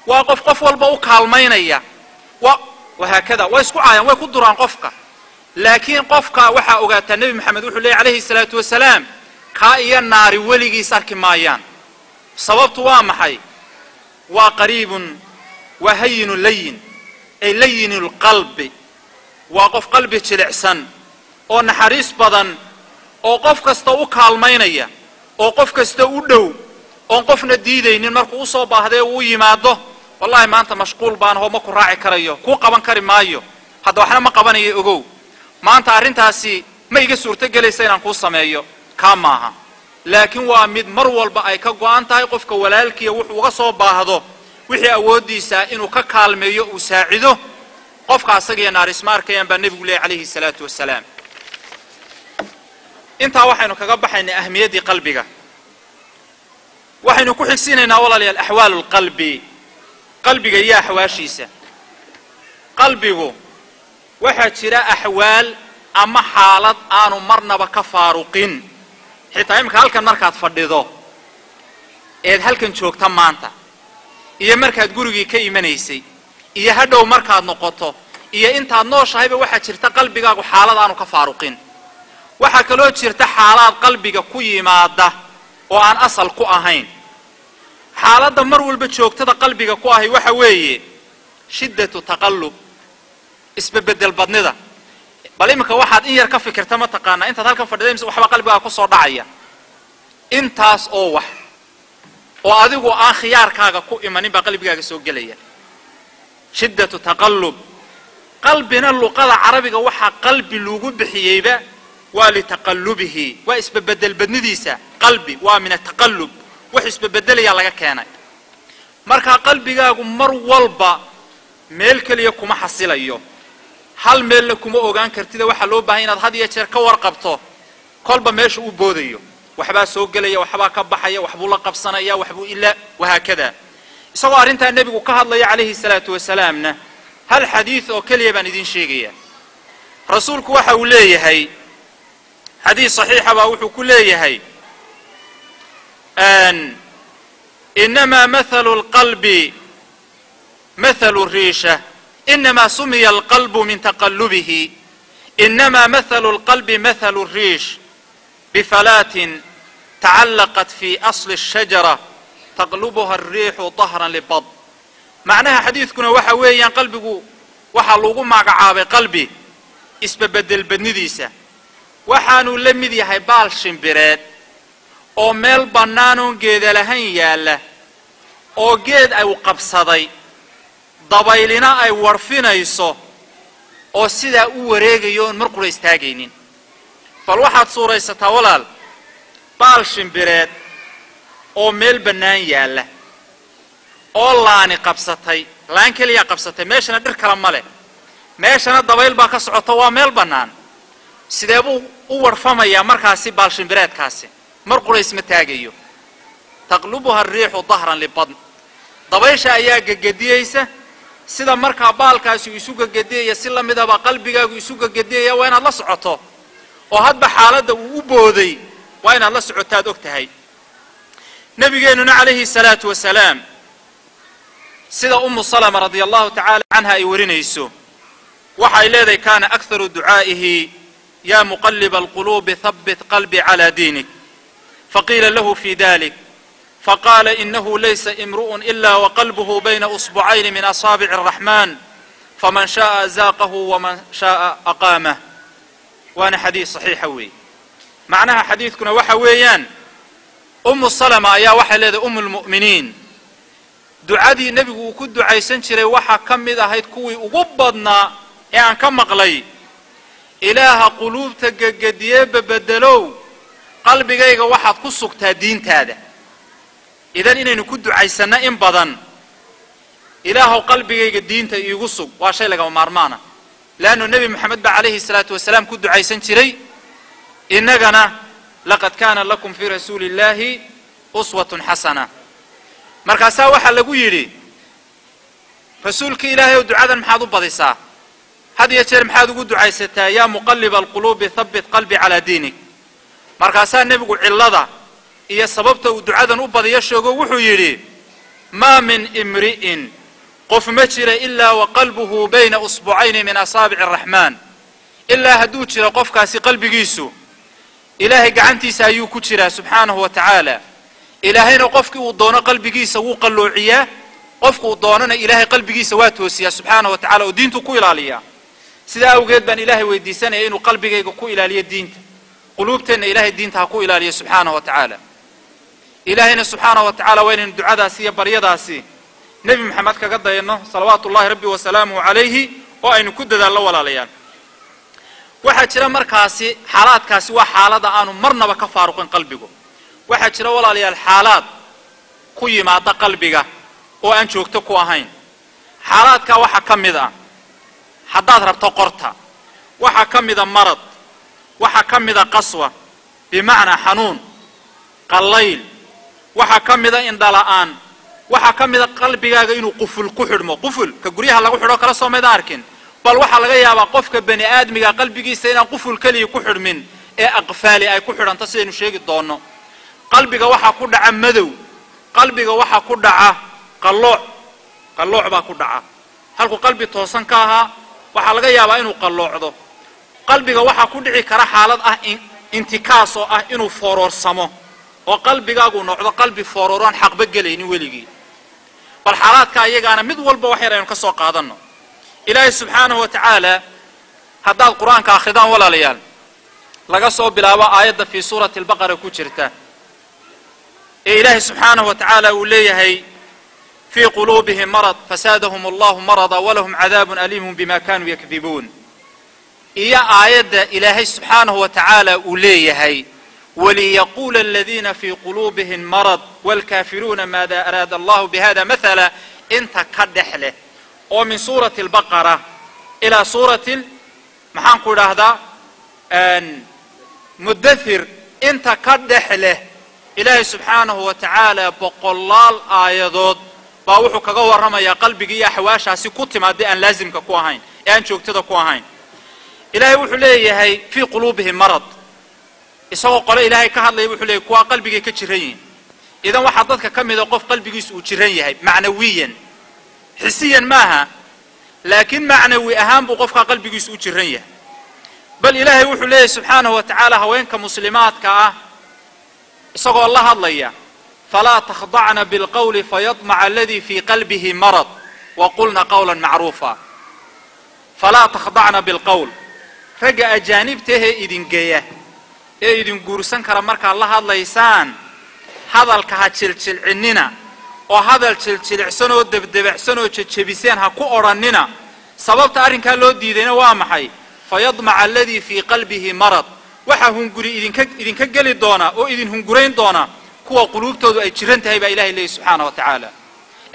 وقف قف walba u kaalmaynaya وهكذا واسكو عايان way ku duraan qofka laakiin qofka waxa ogaata nabi maxamed wuxuu leeyahay alayhi salatu wasalaam ka iyo naari waligiis arki maayaan sababtu waa maxay waa qariibun وهين لين أي لين القلب وقف قلبي تلعسن أو نحريس بدن أو قف كستو كالمينيا أو قف كستو دو أو قف نديدين المركو صوبه هذا ويماده والله ما أنت مشغول بان هو ماكو راعي كريو كو قبان كري مايو هذا وحنا ما قبان يقو ما أنت أرنتاسي ما يجي صورتك جلسين عن قصة مايو كاماها لكن وامد مرول بأي كجو أنت هاي قف كولالك وصوبه هذا wixii awoodiisa inuu ka kaalmeeyo uu saacido qofka asaga naaris markayaan baa nabigu leeyahay alayhi salaatu wasalaam. inta waxaynu kaga baxaynaa ahmiyadii qalbiga waxaynu ku xigsiinaynaa walaalayaal ahwaalul qalbiga iyo ahwaashiisa. qalbigu waxa jira ahwaal ama xaalad aanu marnaba ka faaruqin xitaa imka halkan markaad fadhido ee halkan joogta maanta iyo markaad gurigii ka imanaysay iyo hadhow markaad noqoto iyo intaad nooshahayba waxa jirta qalbigaagu xaalad aanu ka faaruqin. waxa kaloo jirta xaalad qalbiga ku yimaada oo aan asal ku ahayn. xaaladda mar walba joogtada qalbiga ku ahay waxa weeye shiddatu taqallub isbedel badnida. bal imka waxaad in yar ka fikirta ma taqaana intaad halkan fadhiday waxba qalbiga ku soo dhacaya intaas oo wax oo adigu aan khiyaarkaaga ku imanin ba qalbigaaga soo galaya. shiddatu taqallub qalbina luqada carabiga waxa qalbi lagu bixiyayba waa li taqallubihi waa isbedel badnidiisa. qalbi waa min taqallub wax isbedelaya laga keenay. marka qalbigaagu mar walba meel kaliya kuma xasilayo hal meel kuma ogaan kartida waxa loo baahan inaad had iyo jeer ka warqabto kolba meesha uu boodayo waxba soo galaya waxba ka baxaya waxbuu la qabsanaya waxbuu ila wahakada isagoo arrintaa nebigu ka hadlaya calayhi salaatu wasalaamna hal xadiid oo keliya baan idin sheegaya rasuulku waxa uu leeyahay xadiid saxiixa baa wuxuu ku leeyahay إنما مثل القلب مثل الريشة إنما سمي القلب من تقلبه إنما مثل القلب مثل الريش بفلاة تعلقت في أصل الشجرة تقلبها الريح ظهرا لبض معناها حديثكنا waxa weeyaan qalbigu waxa lagu magacaabay qalbi isbabedel badnidiisa waxaanu la mid yahay baal shimbireed oo meel bannaan oo geed lahayn yaala oo geed ay u qabsaday dabaylina ay warfinayso oo sida u wareegayo mar qura istaagaynin bal waxaad suuraysataa walaal baal shimbireed oo meel bannaan yaala oo laani qabsatay laan kaliya qabsatay meeshana dhir kala male meeshana dabayl baa ka socota waa meel bannaan sidee buu u warfamayaa markaasi baal shimbireedkaasi mar qura isma taagayo taqlubuha ar-riihu dhahran libadn dabaysha ayaa gagadiyaysa sida markaa baalkaasi isu gagadiyay si la midaba qalbigaagu isu gagadiyay waa inaad la socoto oo hadba xaaladda uu u booday waa inaad la socotaad ogtahay nabigeenuna calayhi salaatu wasalaam sida salama radiyallahu ta'ala anha ay warinayso waxay leedahay kana aktharu du'aa'ihi ya muqallib alqulub thabbit qalbi ala dinik فقيل له في ذلك فقال إنه ليس امرؤ إلا وقلبه بين أصبعين من أصابع الرحمن فمن شاء زاقه ومن شاء أقامه وانا حديث صحيح وي معناها حديثكنا وحويان سلمة يا وحلد المؤمنين دعادي النبي وكد عيسان شري وحا كمدا هيد كوي وقبضنا يعني كم مقلي إله قلوب تقديه ببدلو qalbigayga waxaad ku sugtaa diintaada idan inaynu ku ducaysana in badan ilaahu qalbigayga diinta iigu sug waa shay laga maarmaana laano nabi maxamed ba alayhi salatu wasalaam ku ducaysan jiray inagana laqad kana lakum fi rasuulillahi uswatun hasana markaasa waxa lagu yiri rasuulka ilaahay oo ducadan maxaad u badaysaa hadiya jeer maxaad ugu ducaysataa ya muqallib alqulub thabbit qalbi ala dinik markaasaa nebigu cillada iyo sababta uu ducadan u badiyo sheego wuxuu yidhi maa min imri'in qof ma jira ilaa wa qalbuhu bayna usbucayni min asaabici araxmaan ilaa hadduu jiro qofkaasi qalbigiisu ilaahay gacantiisa ayuu ku jiraa subxaanahu wa tacaala ilaahayna qofkii uu doono qalbigiisa wuu qalloociyaa qofku uu doonana ilaahay qalbigiisa waa toosiyaa subxaanahu wa tacaala oo diintu ku ilaaliyaa sidaa awgeed baan ilaahay weydiisanaya inuu qalbigayga ku ilaaliyo diinta قلوبتنا إلهي الدين تهكو إلهي سبحانه وتعالى إلهينا سبحانه وتعالى وين دعاء داسي بريا داسي نبي محمد كقد ينه صلوات الله ربي وسلامه عليه وأين كد ذا الله ولا ليان واحد شرا مركاسي حالات كاسي وحالات أنو مرنا بكفارق قلبه واحد شرا ولا ليان حالات كوي ما قلبك وأن شوكتكو هين حالات كواحد كم ذا حداد ربط قرطة واحد كم ذا مرض waxa kamida qaswa bimaana xanuun qallayl waxa kamida indhalaan waxa kamida qalbigaaga inuu quful ku xidhmo quful ka guriyaha lagu xidho kala soo meed arkin bal waxa laga yaabaa qofka bani aadmiga qalbigiisa inaan quful kaliya ku xidhmin ee aqfaali ay ku xidhanto sidaynu sheegi doono qalbiga waxa ku dhaca madow qalbiga waxa ku dhaca qallooc baa ku dhaca halku qalbi toosan ka aha waxa laga yaabaa inuu qalloocdo qalbiga waxa ku dhici kara xaalad ah intikaas oo ah inuu foroorsamo oo qalbigaagu noqdo qalbi forooran xaqba galaynin weligii bal xaaladka ayagaana mid walba wax yar aynu ka soo qaadano ilaahay subxaanahu wa tacaala haddaad quraanka akhridaan walaalayaal laga soo bilaabo aayadda fi suurati al-baqara ku jirta ee ilaahay subxaanahu wa tacaala uu leeyahay fi quluubihim marad fasaadahum allahu marada walahum cadaabun aliimun bima kaanuu yakdibuun إيا آيات إلهي سبحانه وتعالى أوليه وليقول الذين في قلوبهم مرض والكافرون ماذا أراد الله بهذا مثلا انت كدحله ومن سورة البقرة إلى سورة محان قول هذا مدثر انت كدحله إلهي سبحانه وتعالى بقلال آيات باوحو كغور رميا قلبك يا حواشا سكوت ما دي أن لازم كوهين أن شوك تدا كوهين إلهي وحو ليه في قلوبهم مرض إساقو قال إلهي كهد لي وحو ليه كوا قلبك كجرين إذا وحضرتك كم إذا قف قلبك وجرين معنويا حسيا ماها لكن معنوي أهم بقفك قلبك وجرين بل إلهي وحو ليه سبحانه وتعالى هوينك مسلمات كأه إساقو الله هدليا فلا تخضعن بالقول فيطمع الذي في قلبه مرض وقلنا قولا معروفا فلا تخضعن بالقول رجع جانبته إذن جيه إذن جورسان كرمرك الله هدليسان هذا الكهاتشل عننا وهذا الشل عسنو دب عسنو تشبيسين هكو أوراننا سبب تارين كالو ديدنا وامحي فيطمع الذي في قلبه مرض waxa hunguri idinka gali doona oo idin hungurayn doona kuwa qulubtoodu ay jirantahay ba Ilaahay leeyahay subhanahu wa ta'ala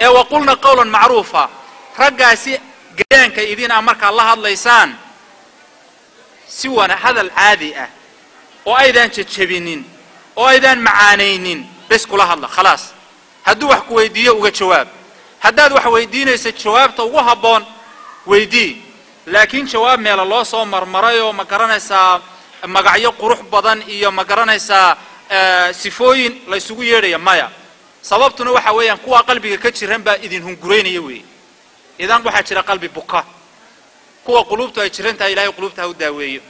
ee waqulna qawlan ma'ruufa ragaasi gaanka idin marka la hadlaysaan si wana hadal caadi ah oo aydan jajabinin oo aydan macaaneynin bas kula hadla خلاص haduu wax ku weydiiyo uga jawaab hadaad wax weydiinayso jawaabta ugu haboon weydii laakiin jawaab meel loo soo marmarayo ma garanaysaa magacyo qurux badan iyo ma garanaysaa sifooyin la isugu yeedhay maya sababtuna waxa weeyaan kuwa qalbiga ka jiran baa idin hunguraynaya weey idan waxa jira qalbi buka kuwa qulubtu ay jirantahay Ilaahay qulubta u daaweeyo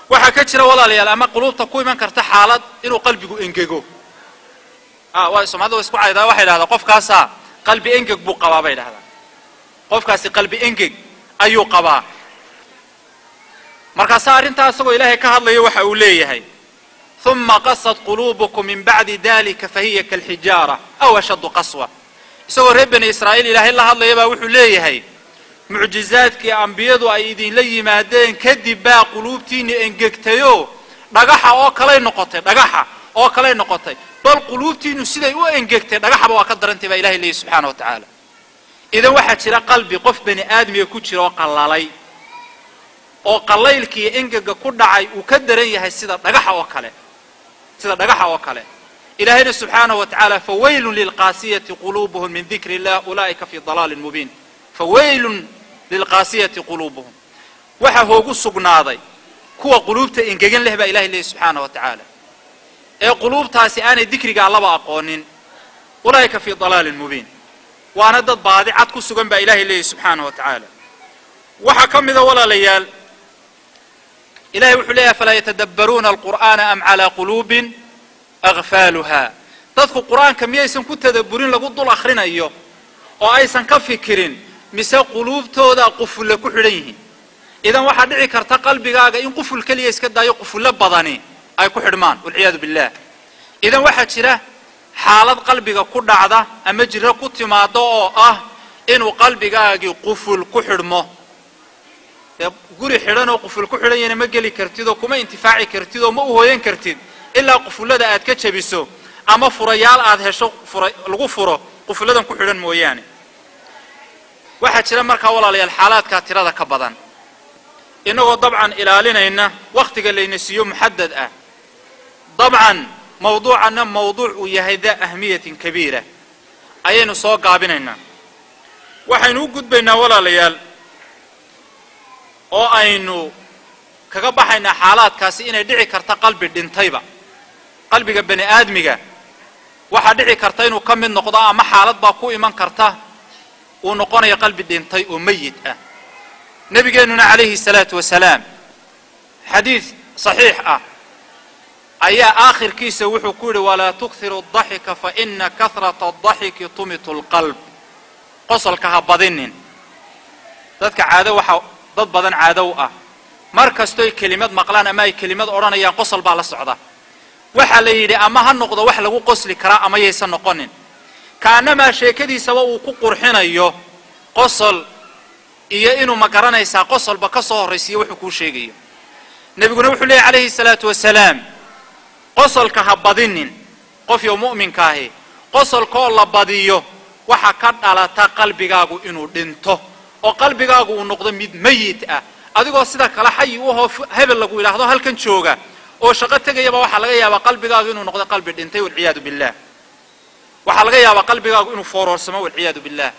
waxa ka jira walaalayaal ama qulubta ku iman karta xaalad inuu qalbigu engego waa Soomaalidu isku caayda waxa yiraahdaa qofkaasa qalbi engeg buu qabaa bay yiraahdaan qofkaasi qalbi engeg ayuu qabaa marka saarinta asagoo Ilaahay ka hadlayo waxa uu leeyahay thumma qasat qulubukum min ba'di dhalika fahiya kal hijara aw ashad qaswa isagoo reer bani Israa'iil Ilaahay la hadlayo baa wuxuu leeyahay mucjizaadkii anbiyadu ay idin la yimaadeen kadib baa qulubtiina engegtayo dhagaxa oo kale noqotay bal qulubtiinu siday u engegtay dhagaxba waa ka darantay baa Ilaahay leeyahay subhanahu wa ta'ala idan waxa jira qalbi qof bani aadmiga ku jiro qalalay oo qalaylkii engega ku dhacay uu ka daran yahay sida dhagaxa oo kale ilaahayna subhanahu wa ta'ala fawaylun lilqasiyati qulubuhum min dhikri allah ulaika fi dalalin mubin fawaylun lilqasiyati qulubuhum waxa hoogu sugnaaday kuwa qulubta engegan leh ba ilaahay leeyahay subhanahu wa ta'ala ee qulubtaasi aanay dhikriga allaba aqoonin ulaika fi dalalin mubin waana dad baadi cad ku sugan ba ilaahay leeyahay subhanahu wa ta'ala waxa kamida walaalayaal إلهي وحليها فلا يتدبرون القرآن أم على قلوب أغفالها تذكر القرآن كم يسن كنت تدبرين لقد الآخرين أيوه وأيسن كفكرين مسا قلوب تودا قفل كحريه إذا واحد دعي كرت قلبي قاعد إن قفل كلي يسكت دا يقفل لبضاني أي كحرمان والعياذ بالله إذا واحد شره حالة قلبي كل عدا أما جرى كنت ما ضاء إنه قلبي قاعد يقفل كحرمه guri xiran oo quful ku xiran yahay ma gali kartid oo kuma intifaaci kartid oo ma u hooyan kartid illa qufulada aad ka jabiso ama furayaal aad hesho lagu furo qufuladan ku xiran mooyaane waxa jira marka walaalayaal xaaladka tirada ka badan inagoo dabcan ilaalinayna waqtiga leeyna siiyo muhaddad ah dabcan mawduucana mawduuc yahay daa ahmiyatin kabiira ayaynu soo gaabinayna waxaynu u gudbaynaa walaalayaal oo aynu kaga baxayna xaaladkaasi inay dhici karta qalbi dhintayba qalbiga bani aadmiga waxa dhici karta inuu ka mid noqdo ama xaalad baa ku iman karta uu noqonayo qalbi dhintay oo mayit ah nabigeenuna alayhi salatu wasalaam hadith sahih ah ayaa aakhirkiisa wuxuu ku yiri wala tukthiru ad-dhahika fa inna kathrata ad-dhahiki tumitu al-qalb qosolka ha badinin dadka caado waxa dad badan caado ah markastoo kelimad maqlaan ama ay kelimad oranayaan qosol baa la socda waxa la yiri ama ha noqdo wax lagu qosli kara ama yeesan noqonin kaanama sheekadiisa uu ku qurxinayo qosol iyo inuu ma garanaysaa qosolba ka soo horeysiyo wuxuu ku sheegayo nabiguna wuxuu leeyahay alayhi salatu wasalaam qosolka ha badinin qof iyo mu'minka ah qosolka la badiyo waxa ka dhalata qalbigaagu inuu dhinto oo qalbigaagu uu noqdo mid mayit ah adigoo sida kala xay u hebel lagu ilaahdo halkan jooga oo shaqo tagayaba waxa laga yaabaa qalbigaagu inuu noqdo qalbi dhintay wal ciyaadu billah waxaa laga yaabaa qalbigaagu inuu fooroorsamo walciyaadu billaah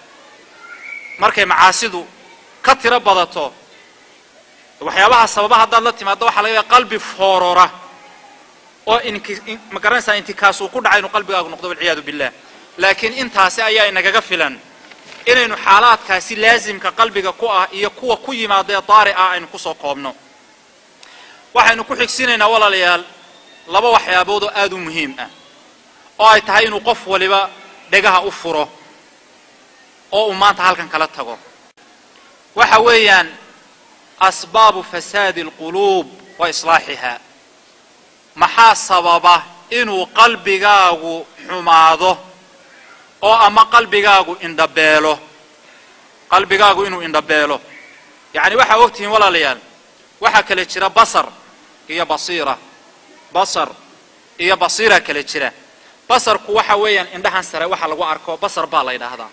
markay macaasidu ka tiro badato waxyaabaha sababaha haddaad la timaado waxaa laga yaabaa qalbi foorora oo ma garanaysaa intikaas uu ku dhacay inuu qalbigaagu noqdo walciyaadu billaah laakiin intaasi ayaa inagaga filan inaynu xaalaadkaasi laasimka qalbiga ku ah iyo kuwa ku yimaadee daari ah aynu kusoo koobno waxaynu ku xigsinaynaa walaalayaal laba waxyaabood oo aad u muhiim ah oo ay tahay inuu qof waliba dhegaha u furo oo uu maanta halkan kala tago waxa weeyaan asbaabu fasaadi alquluub wa islaaxiha maxaa sababa inuu qalbigaagu xumaado oo ama qalbigaagu inuu indhabeelo yacni waxaa ogtihiin walaalayaal waxaa kale jira basar iyo basiira kale jira basarku waxa weeyaan indhahan sare waxa lagu arko basar baa la yidhaahdaa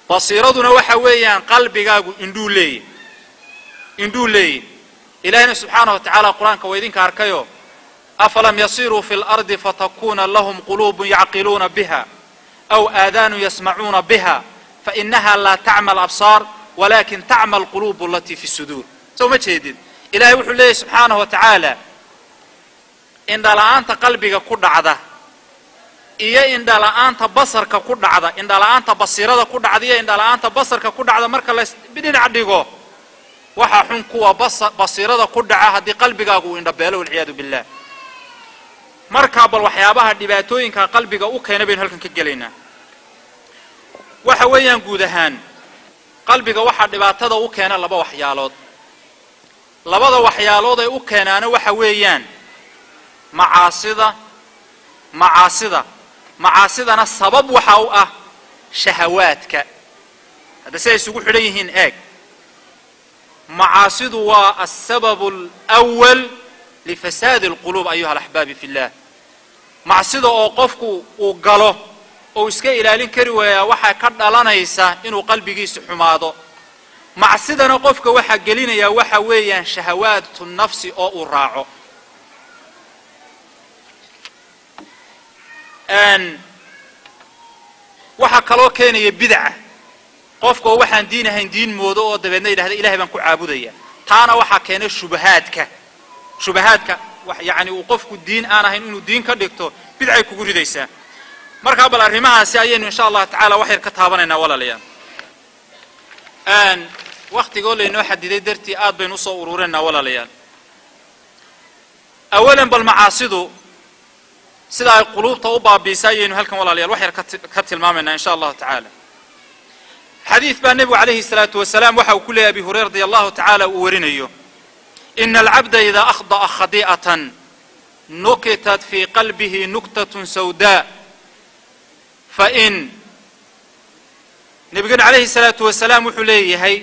basiiraduna waxa weeyaan qalbigaagu indhuu leeyahy ilaahina subxaanahu watacaala qur-aanka waa idinka arkayo afalam yasiruu fi lardi fatakuna lahum quluubun yacqiluuna biha aw aadaanu yasmacuuna biha fainaha laa tacma alabsaar walakin tacma alquluubu alatii fi suduur soo ma jeedid ilahay wuxuu leeyahy subxaanahu watacaala indhala-aanta qalbiga ku dhacda iyo indhala-aanta basarka ku dhacda indhala-aanta basiirada ku dhacda iyo indhala-aanta basarka ku dhacda marka la dhinac dhigo waxaa xun kuwa basiirada ku dhaca haddii qalbigaagu uu indhabeelo walciyaadu billaah markaa bal waxyaabaha dhibaatooyinka qalbiga u keena baynu halkan ka gelaynaa waxa weeyaan guud ahaan qalbiga waxaa dhibaatada u keena laba waxyaalood labada waxyaalood ay u keenaana waxa weeyaan macaasidana sabab waxa u ah shahawaadka hadda siday isugu xidhan yihiin eeg macaasidu waa asababu alawal lifasaadi alquluub ayuha alaxbaabi fi llah macsida oo qofku uu galo oo iska ilaalin kari waayaa waxaa ka dhalanaysa inuu qalbigiisa xumaado macsidana qofka waxaa gelinayaa waxa weeyaan shahawaatu nafsi oo uu raaco waxaa kaloo keenaya bidca qofka oo waxaan diin ahayn diin moodo oo dabeedna yidhahda ilahay baan ku caabudaya taana waxaa keena shubahaadka yani uu qofku diin aan ahayn inuu diin ka dhigto bidcay kugu ridaysaa markaa bal arrimahaasi ayaynu insha allah tacaala wax yar ka taabanaynaa walaalayaal waktigoo laynoo xadiday dartii aad baynu usoo ururinaynaa walaalayaal awalan bal macaasidu sida ay quluubta u baabiisa ayaynu halkan walaalayaal wax yar ka tilmaamaynaa insha allahu tacaala xadiid baa nebigu calayhi salaatu wasalaam waxa uu ku leeyahy abi hurayra radi allahu tacaala uu warinayo ina alcabda idaa akhda'a khadi'atan nukitat fii qalbihi nuktatun sawdaa fain nebigana calayhi salaatu wasalaam wuxuu leeyahay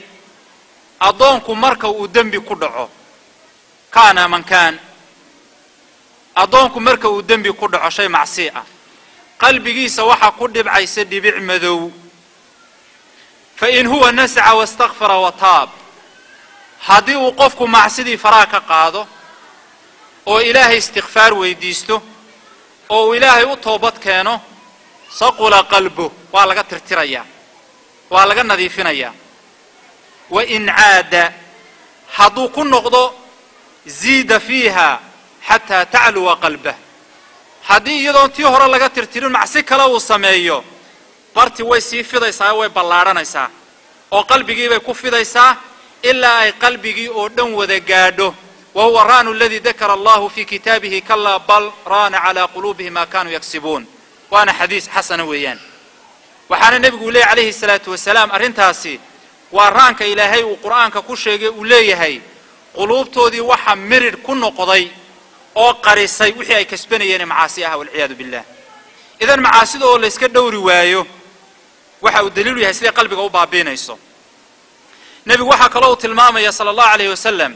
addoonku marka uu dembi ku dhaco kaana man kaan addoonku marka uu dembi ku dhaco shay macsi ah qalbigiisa waxaa ku dhibcaysa dhibic madow fain huwa nasca wastakfara wataab haddii uu qofku macsidii faraha ka qaado oo ilaahay istikfaar weydiisto oo uu ilaahay u toobad keeno saqula qalbuh waa laga tirtirayaa waa laga nadiifinayaa wain caada hadduu ku noqdo ziida fiiha xataa tacluwa qalbah haddii iyadoon tii hore laga tirtirin macsi kale uu sameeyo barti way sii fidaysaa way ballaadhanaysaa oo qalbigii bay ku fidaysaa ilaa ay qalbigii oo dhan wada gaadho wa huwa raanu aladii dakara allahu fii kitaabihi kalaa bal raana calaa quluubihim maa kaanuu yaksibuun waana xadiis xasana weeyaan waxaana nebigu u leeyahy calayhi salaatu wasalaam arrintaasi waa raanka ilaahay uu qur'aanka ku sheegay uu leeyahay quluubtoodii waxa miridh ku noqday oo qarisay wixii ay kasbanayeen macaasi ah walciyaadu billah idan macaasida oo layska dhowri waayo waxa uu daliilu yahay siday qalbiga u baabiinayso nebigu waxaa kaloo uu tilmaamaya sala allahu alayhi wasalam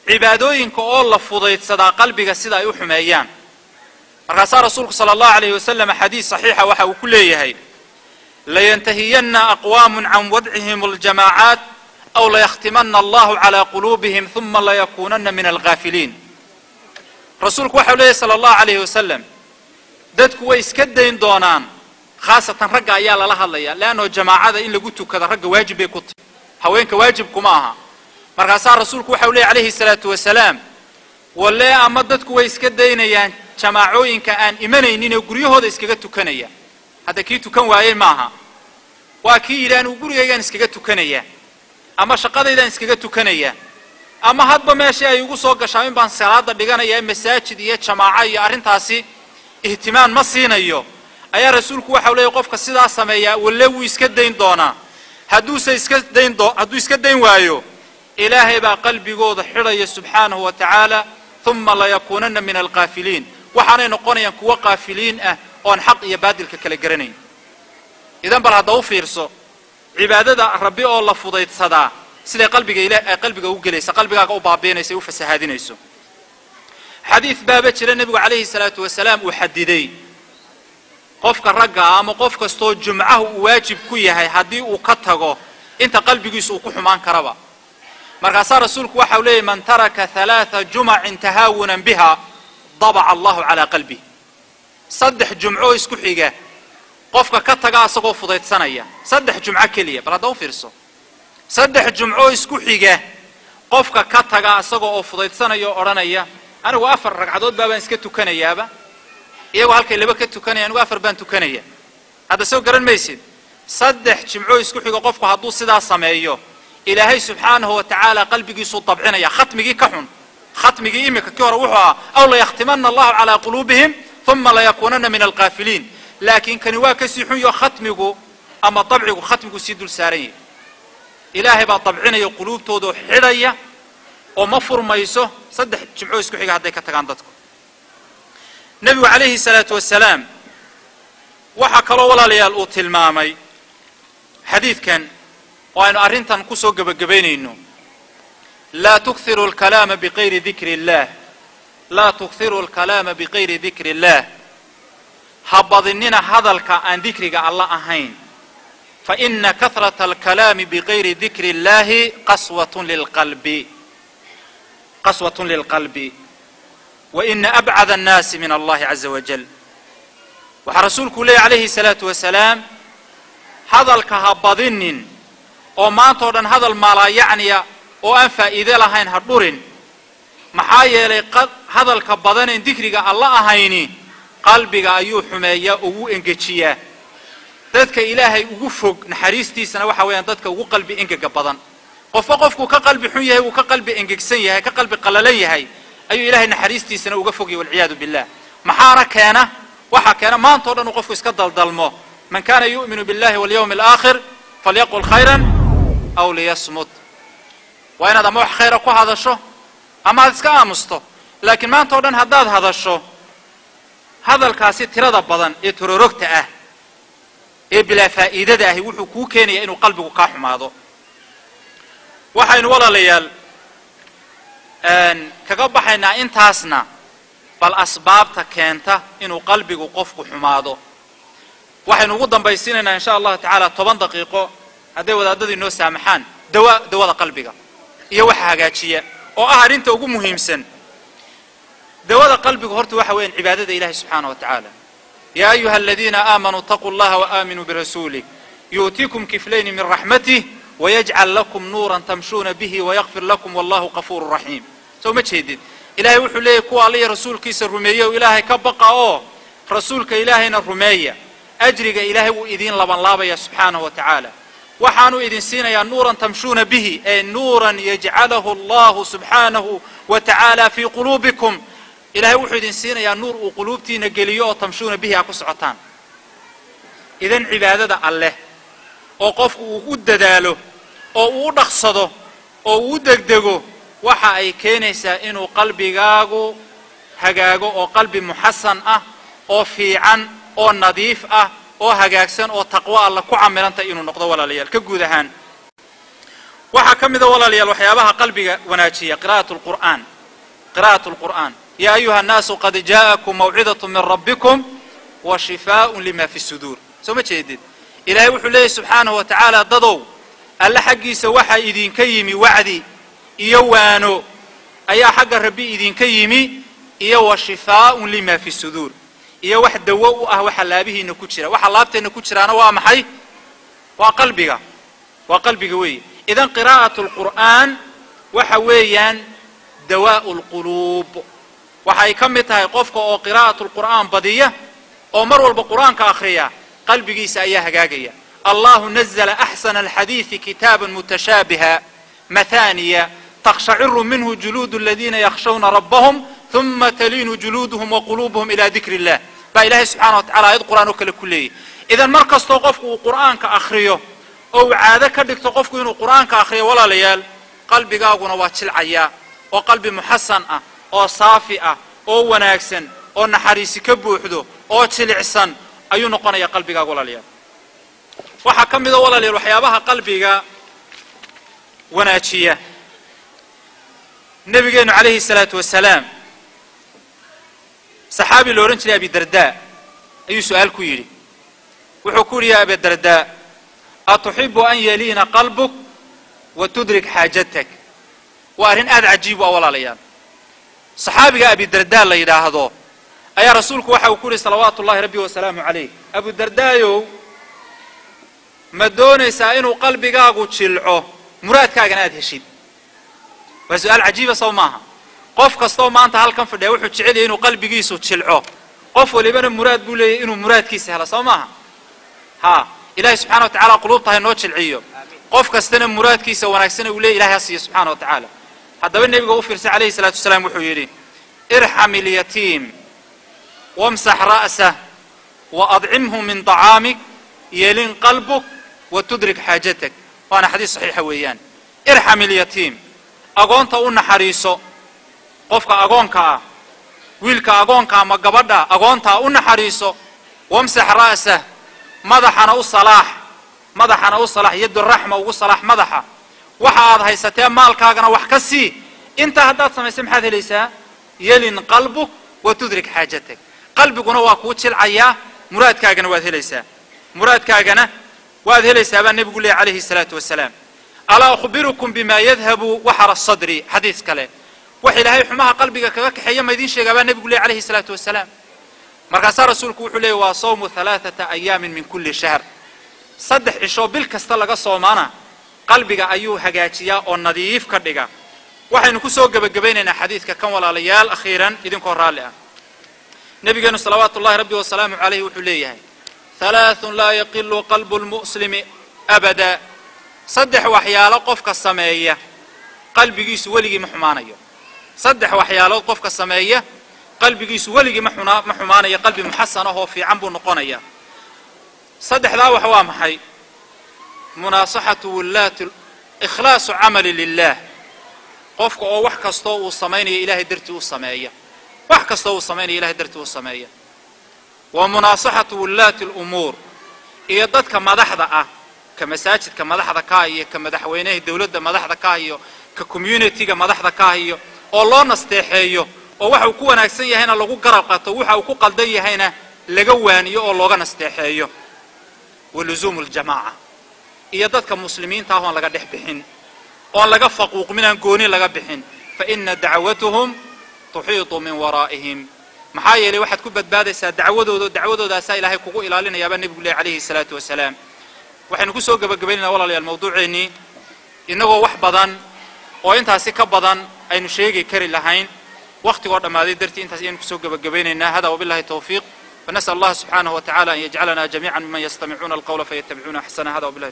cibaadooyinka oo la fudaydsadaa qalbiga sida ay u xumeeyaan markaasaa rasuulku sala allahu alayhi wasalam xadiis saxiixa waxa uu ku leeyahay layantahiyanna aqwaamun can wadcihim aljamaacaat aw layakhtimanna allahu calaa quluubihim huma layakuunanna min alghaafiliin rasuulku waxau leeyahy sala allahu alayhi wasalam dadku way iska dayn doonaan khaasatan ragga ayaa lala hadlaya laano jamaacada in lagu tukada ragga waajib bay ku tahay haweenka waajib kuma aha markaasaa rasuulku waxa uu leeyahay alayhi salaatu wasalaam walle ama dadku way iska daynayaan jamaacooyinka aan imanaynin ee guryahooda iskaga tukanaya hadda kii tukan waayay maaha waa kii ilaahay uu gurigaygan iskaga tukanaya ama shaqadaydan iskaga tukanaya ama hadba meesha ay ugu soo gashaan in baan salaada dhiganaya masaajid iyo jamaaca iyo arintaasi ihtimaam ma siinayo ayaa rasuulku waxa uu leeyahay qofka sidaa sameeya walle wuu iska dayn doonaa hadduu iska dayn waayo ilaahay baa qalbigooda xidhaya subxaanahu wa tacaala thumma la yakunanna min alqaafiliin waxaanay noqonayaan kuwa qaafiliin ah oon xaq iyo baadilka kala garanayn idan bal hadda u fiirso cibaadada rabbi oo la fudaydsadaa siday qalbiga ilaahay qalbiga u gelaysa qalbigaaga u baabiinaysa u fasahaadinayso xadiis baaba jira nabigu calayhi salaatu wasalaam uu xadiday qofka ragga ama qof kastoo jumcaha uu waajib ku yahay haddii uu ka tago inta qalbigiisu uu ku xumaan karaba markaasaa rasuulku waxa uu leeyahay man taraka 3 jumacin tahaawunan biha dabaca allahu calaa qalbi 3 jumco isku xiga qofka ka taga asagoo fudaydsanaya 3 jumco keliya bal hadda u fiirso 3 jumco isku xiga qofka ka taga asagoo fudaydsanaya oo oranaya anigu 4 ragcadood baan iska tukanayaaba iyagoo halkay laba ka tukanaya anigu 4 baan tukanaya hadda soo garan maysid 3 jumco isku xiga qofku hadduu sidaa sameeyo ilaahay subxaanahu wa tacaala qalbigiisu dabcinaya khatmigii ka xun khatmigii imika kii hore wuxuu ahaa aw la yakhtimanna allahu calaa quluubihim thumma la yakunanna min alqaafiliin laakiin kani waa kasii xun yo khatmigu ama dabcigu khatmigu sii dul saaran yahay ilaahay baa dabcinaya quluubtooda xidhaya oo ma furmayso 3 jimco isku xiga hadday ka tagaan dadku nabigu calayhi salaatu wasalaam waxa kaloo walaalayaal uu tilmaamay xadiidkan وأن أرنتن كسو جبجبينينو لا تكثروا الكلام بغير ذكر الله لا تكثروا الكلام بغير ذكر الله حبضننا هذا عن ذكرك الله أهين فإن كثرة الكلام بغير ذكر الله قسوة للقلب وإن أبعد الناس من الله عز وجل وحرسولك لي عليه الصلاة والسلام هذا الكهبضنن oo maanta oo dhan hadal maala yacniya oo aan faa'iido lahayn ha dhurin maxaa yeelay hadalka badan ee dhikriga alla ahayni qalbiga ayuu xumeeyaa ugu engejiyaa dadka ilaahay ugu fog naxariistiisana waxa weeyaan dadka ugu qalbi engega badan qofku ka qalbi xun yahay uu ka qalbi engegsan yahay ka qalbi qalalan yahay ayuu ilaahay naxariistiisana uga fogay wal ciyaadu billah maxaana keena waxa keena maanta oo dhan qofku iska daldalmo man kana yu'minu billahi wal yawmil aakhir falyaqul khayran أو ليصمت وأنا هذا موح خير أكو هذا الشو أما هذا كأ مستو لكن ما أنت ودن هذا الشو هذا الكاسي ترى ضبضن يترورك بلا فائدة ده وحكو كيني إنه قلبه قاح ماذا وحين ولا ليال أن كقبح إن أنت هسنا بالأسباب تكنت إنه قلبه قفك حماده وحين وقدم بيسيننا إن شاء الله تعالى 8 دقيقة هذا ودادي نو سامحان دواء قلبك iyo waxa hagaajiya oo arinta ugu muhiimsan dawada qalbiga horta waxa weyn cibaadada Ilaahay subhanahu wa ta'ala ya ayuha alladhina amanu taqullaha wa aminu bi rasulihi yu'tikum kiflayn min rahmatihi wa yaj'al lakum nuran tamshuna bihi wa yaghfir lakum wallahu ghafurur rahim soo ma jeedid Ilaahay wuxuu leeyahay kuwa Alle rasuulkiisa rumeeyo Ilaahay ka baqa oo rasuulka Ilaahayna rumeeya ajriga Ilaahay uu idin laban laabaya subhanahu wa ta'ala وحانوا إذن سينا يا نورا تمشون به أي نورا يجعله الله سبحانه وتعالى في قلوبكم إلهي وحو إذن سينا يا نور وقلوبتي نقليو تمشون به أكو سعطان إذن عبادة الله وقف ودداله ودخصده ودقدقه وحا أي كينيسا إنو قلبي غاغو هقاغو وقلبي محسن وفيعا ونظيف oo hagaagsan oo taqwa alla ku camiranta inuu noqdo walaalayaal ka guud ahaan waxa kamida walaalayaal waxyaabaha qalbiga wanaajiya qiraa'atul qur'aan ya ayuha an-nasu qad ja'akum maw'idatu min rabbikum wa shifaa'un lima fi sudur soo jeedid ilaahay wuxuu leeyahay subhanahu wa ta'ala dadow alla xaqiisa waxa idin ka yimi wacdi iyo waano ayaa xagga rabbi idin ka yimi iyo wa shifaa'un lima fi sudur iyo wax dawo u ah waxa laabihiina ku jira waxa laabteena ku jiraana waa maxay waa qalbiga weey idan qiraa'atu alqur'aan waxa weeyaan dawaa'u alquluub waxay ka mid tahay qofka oo qiraa'atu alqur'aan badiya oo mar walba quraanka akhriya qalbigiisa ayaa hagaagaya الله نزل أحسن الحديث كتابا متشابها مثانية تقشعر منه جلود الذين يخشون ربهم ثم تلين جلودهم وقلوبهم إلى ذكر الله با إلهي سبحانه وتعالى آيات قرآن كله إذا مركز توقفك قرآن كأخريه أو عادة كدك توقفك إنه قرآن كأخريه ولا ليال قلبي قاقنا واتشلعيا وقلبي محسن أو صافئة أو وناكسن أو نحريسي كبوحدو أو تشلعسن أيو نقنا يا قلبي قاقنا ليال waxaa ka mid ah walaalayaal waxyaabaha qalbiga wanaajiya nabigeenu calayhi salaatu wasalaam saxaabi loo oran jiray abi darda ayuu su'aal ku yiri wuxuu ku yiri abi darda atuhibbu an yalina qalbuk wa tudrik haajatak wa arin aad cajiib ah walaalayaal saxaabiga abi darda la yiraahdo ayaa rasuulku waxa uu ku yiri salawaatullaahi rabbi wa salaamu calayhi abu dardaayo ما دونيسا إنه قلبي قاقو تشلعه مراد كاقنا هشيد وسؤال عجيب صوماها قف كستو ما أنت هالكم في الدوح وتشعلي إنه قلبي قيسو تشلعه قف واللي بين مراد بولي إنه مراد كيسه هلا صوماها ها إلهي سبحانه وتعالى قلوبها إنه تشلعيه قف كستنا مراد كيسه وناكسنا ولي إلهي يصي سبحانه وتعالى حتى بالنبي غفر عليه الصلاة والسلام وحيرين ارحم اليتيم وامسح رأسه وأطعمه من طعامك يلين قلبك وتدرك حاجتك وانا حديث صحيح ويان ارحم اليتيم اغونتا ونا حريصو قفك اغونكا ويلكا اغونكا ما غبدا اغونتا ونا حريصو وامسح راسه مدحنا وصلاح يد الرحمه وصلاح مدحه waxa aad haysatee maalkaagana wax ka sii inta hadaad sameysay maxaad helaysaa yelin qalbuk wa tudrik haajatak qalbiguna waa ku jilcaya muraadkaagana waad helaysaa muraadkaagana waad helaysaa baa nabigu leeyahay alayhi salaatu wasalaam ala akhbirukum bima yadhhabu wahara sadri hadith kale wax ilaahay xumaha qalbiga kaga kaxeeya ma idin sheegaa baa nabigu leeyahay alayhi salaatu wasalaam markaas rasuulku wuxuu leeyahay waa sawmu 3 ayyam min kulli shahr saddex isho bil kasta laga soomaana qalbiga ayuu hagaajiyaa oo nadiif ka dhiga waxaynu ku soo gabagabaynaynaa xadiidka kan walaalayaal akhiiran idinkoo raali ah nabigeenu salawaatullaahi rabbi wa salaamu alayhi wuxuu leeyahay ثلاث لا يقل قلب المسلم أبدا صدح وحياله قفك السماية قلبي جيس ولي محمانية صدح وحياله قفك السماية قلبي جيس ولي محمانية قلبي محسنه في عنب نقنية صدح ذا وحوام حي مناصحة ولاة إخلاص عمل لله قفك أو وحكستو والصميني إلهي درتو السماية وحكستو والصميني إلهي درتو السماية ومناصحة ولاة الأمور إيه ضدك مدحضة كمساجد كمدحضة كاهية كمدحوينيه الدولة مدحضة كاهية ككوميونيتي مدحضة كاهية الله نستحيه ووحو كو ناكسيه هنا لغو قرقاته وحو كو قلديه هنا لغوانيه الله نستحيه ولزوم الجماعة إيه ضدك مسلمين تاهون لغا دحبحين وان لغا فقوق من انكوني لغا بحين فإن دعوتهم تحيط من ورائهم maxaa yeelay waxaad ku badbaadaysaa dacwadooda ilaahay kugu ilaalinaya baa nabigu leeyahay alayhi salaatu wasalaam waxaynu ku soo gabagabaynaa walaalayaal mawduuceeni inagoo wax badan oo intaasi ka badan aynu sheegi kari lahayn waqtiga oo dhamaaday dartii intaas aynu ku soo gabagabaynaynaa hada wabillahi tawfiiq فنسأل الله سبحانه وتعالى أن يجعلنا جميعا ممن يستمعون القول فيتبعون أحسنه هذا وبالله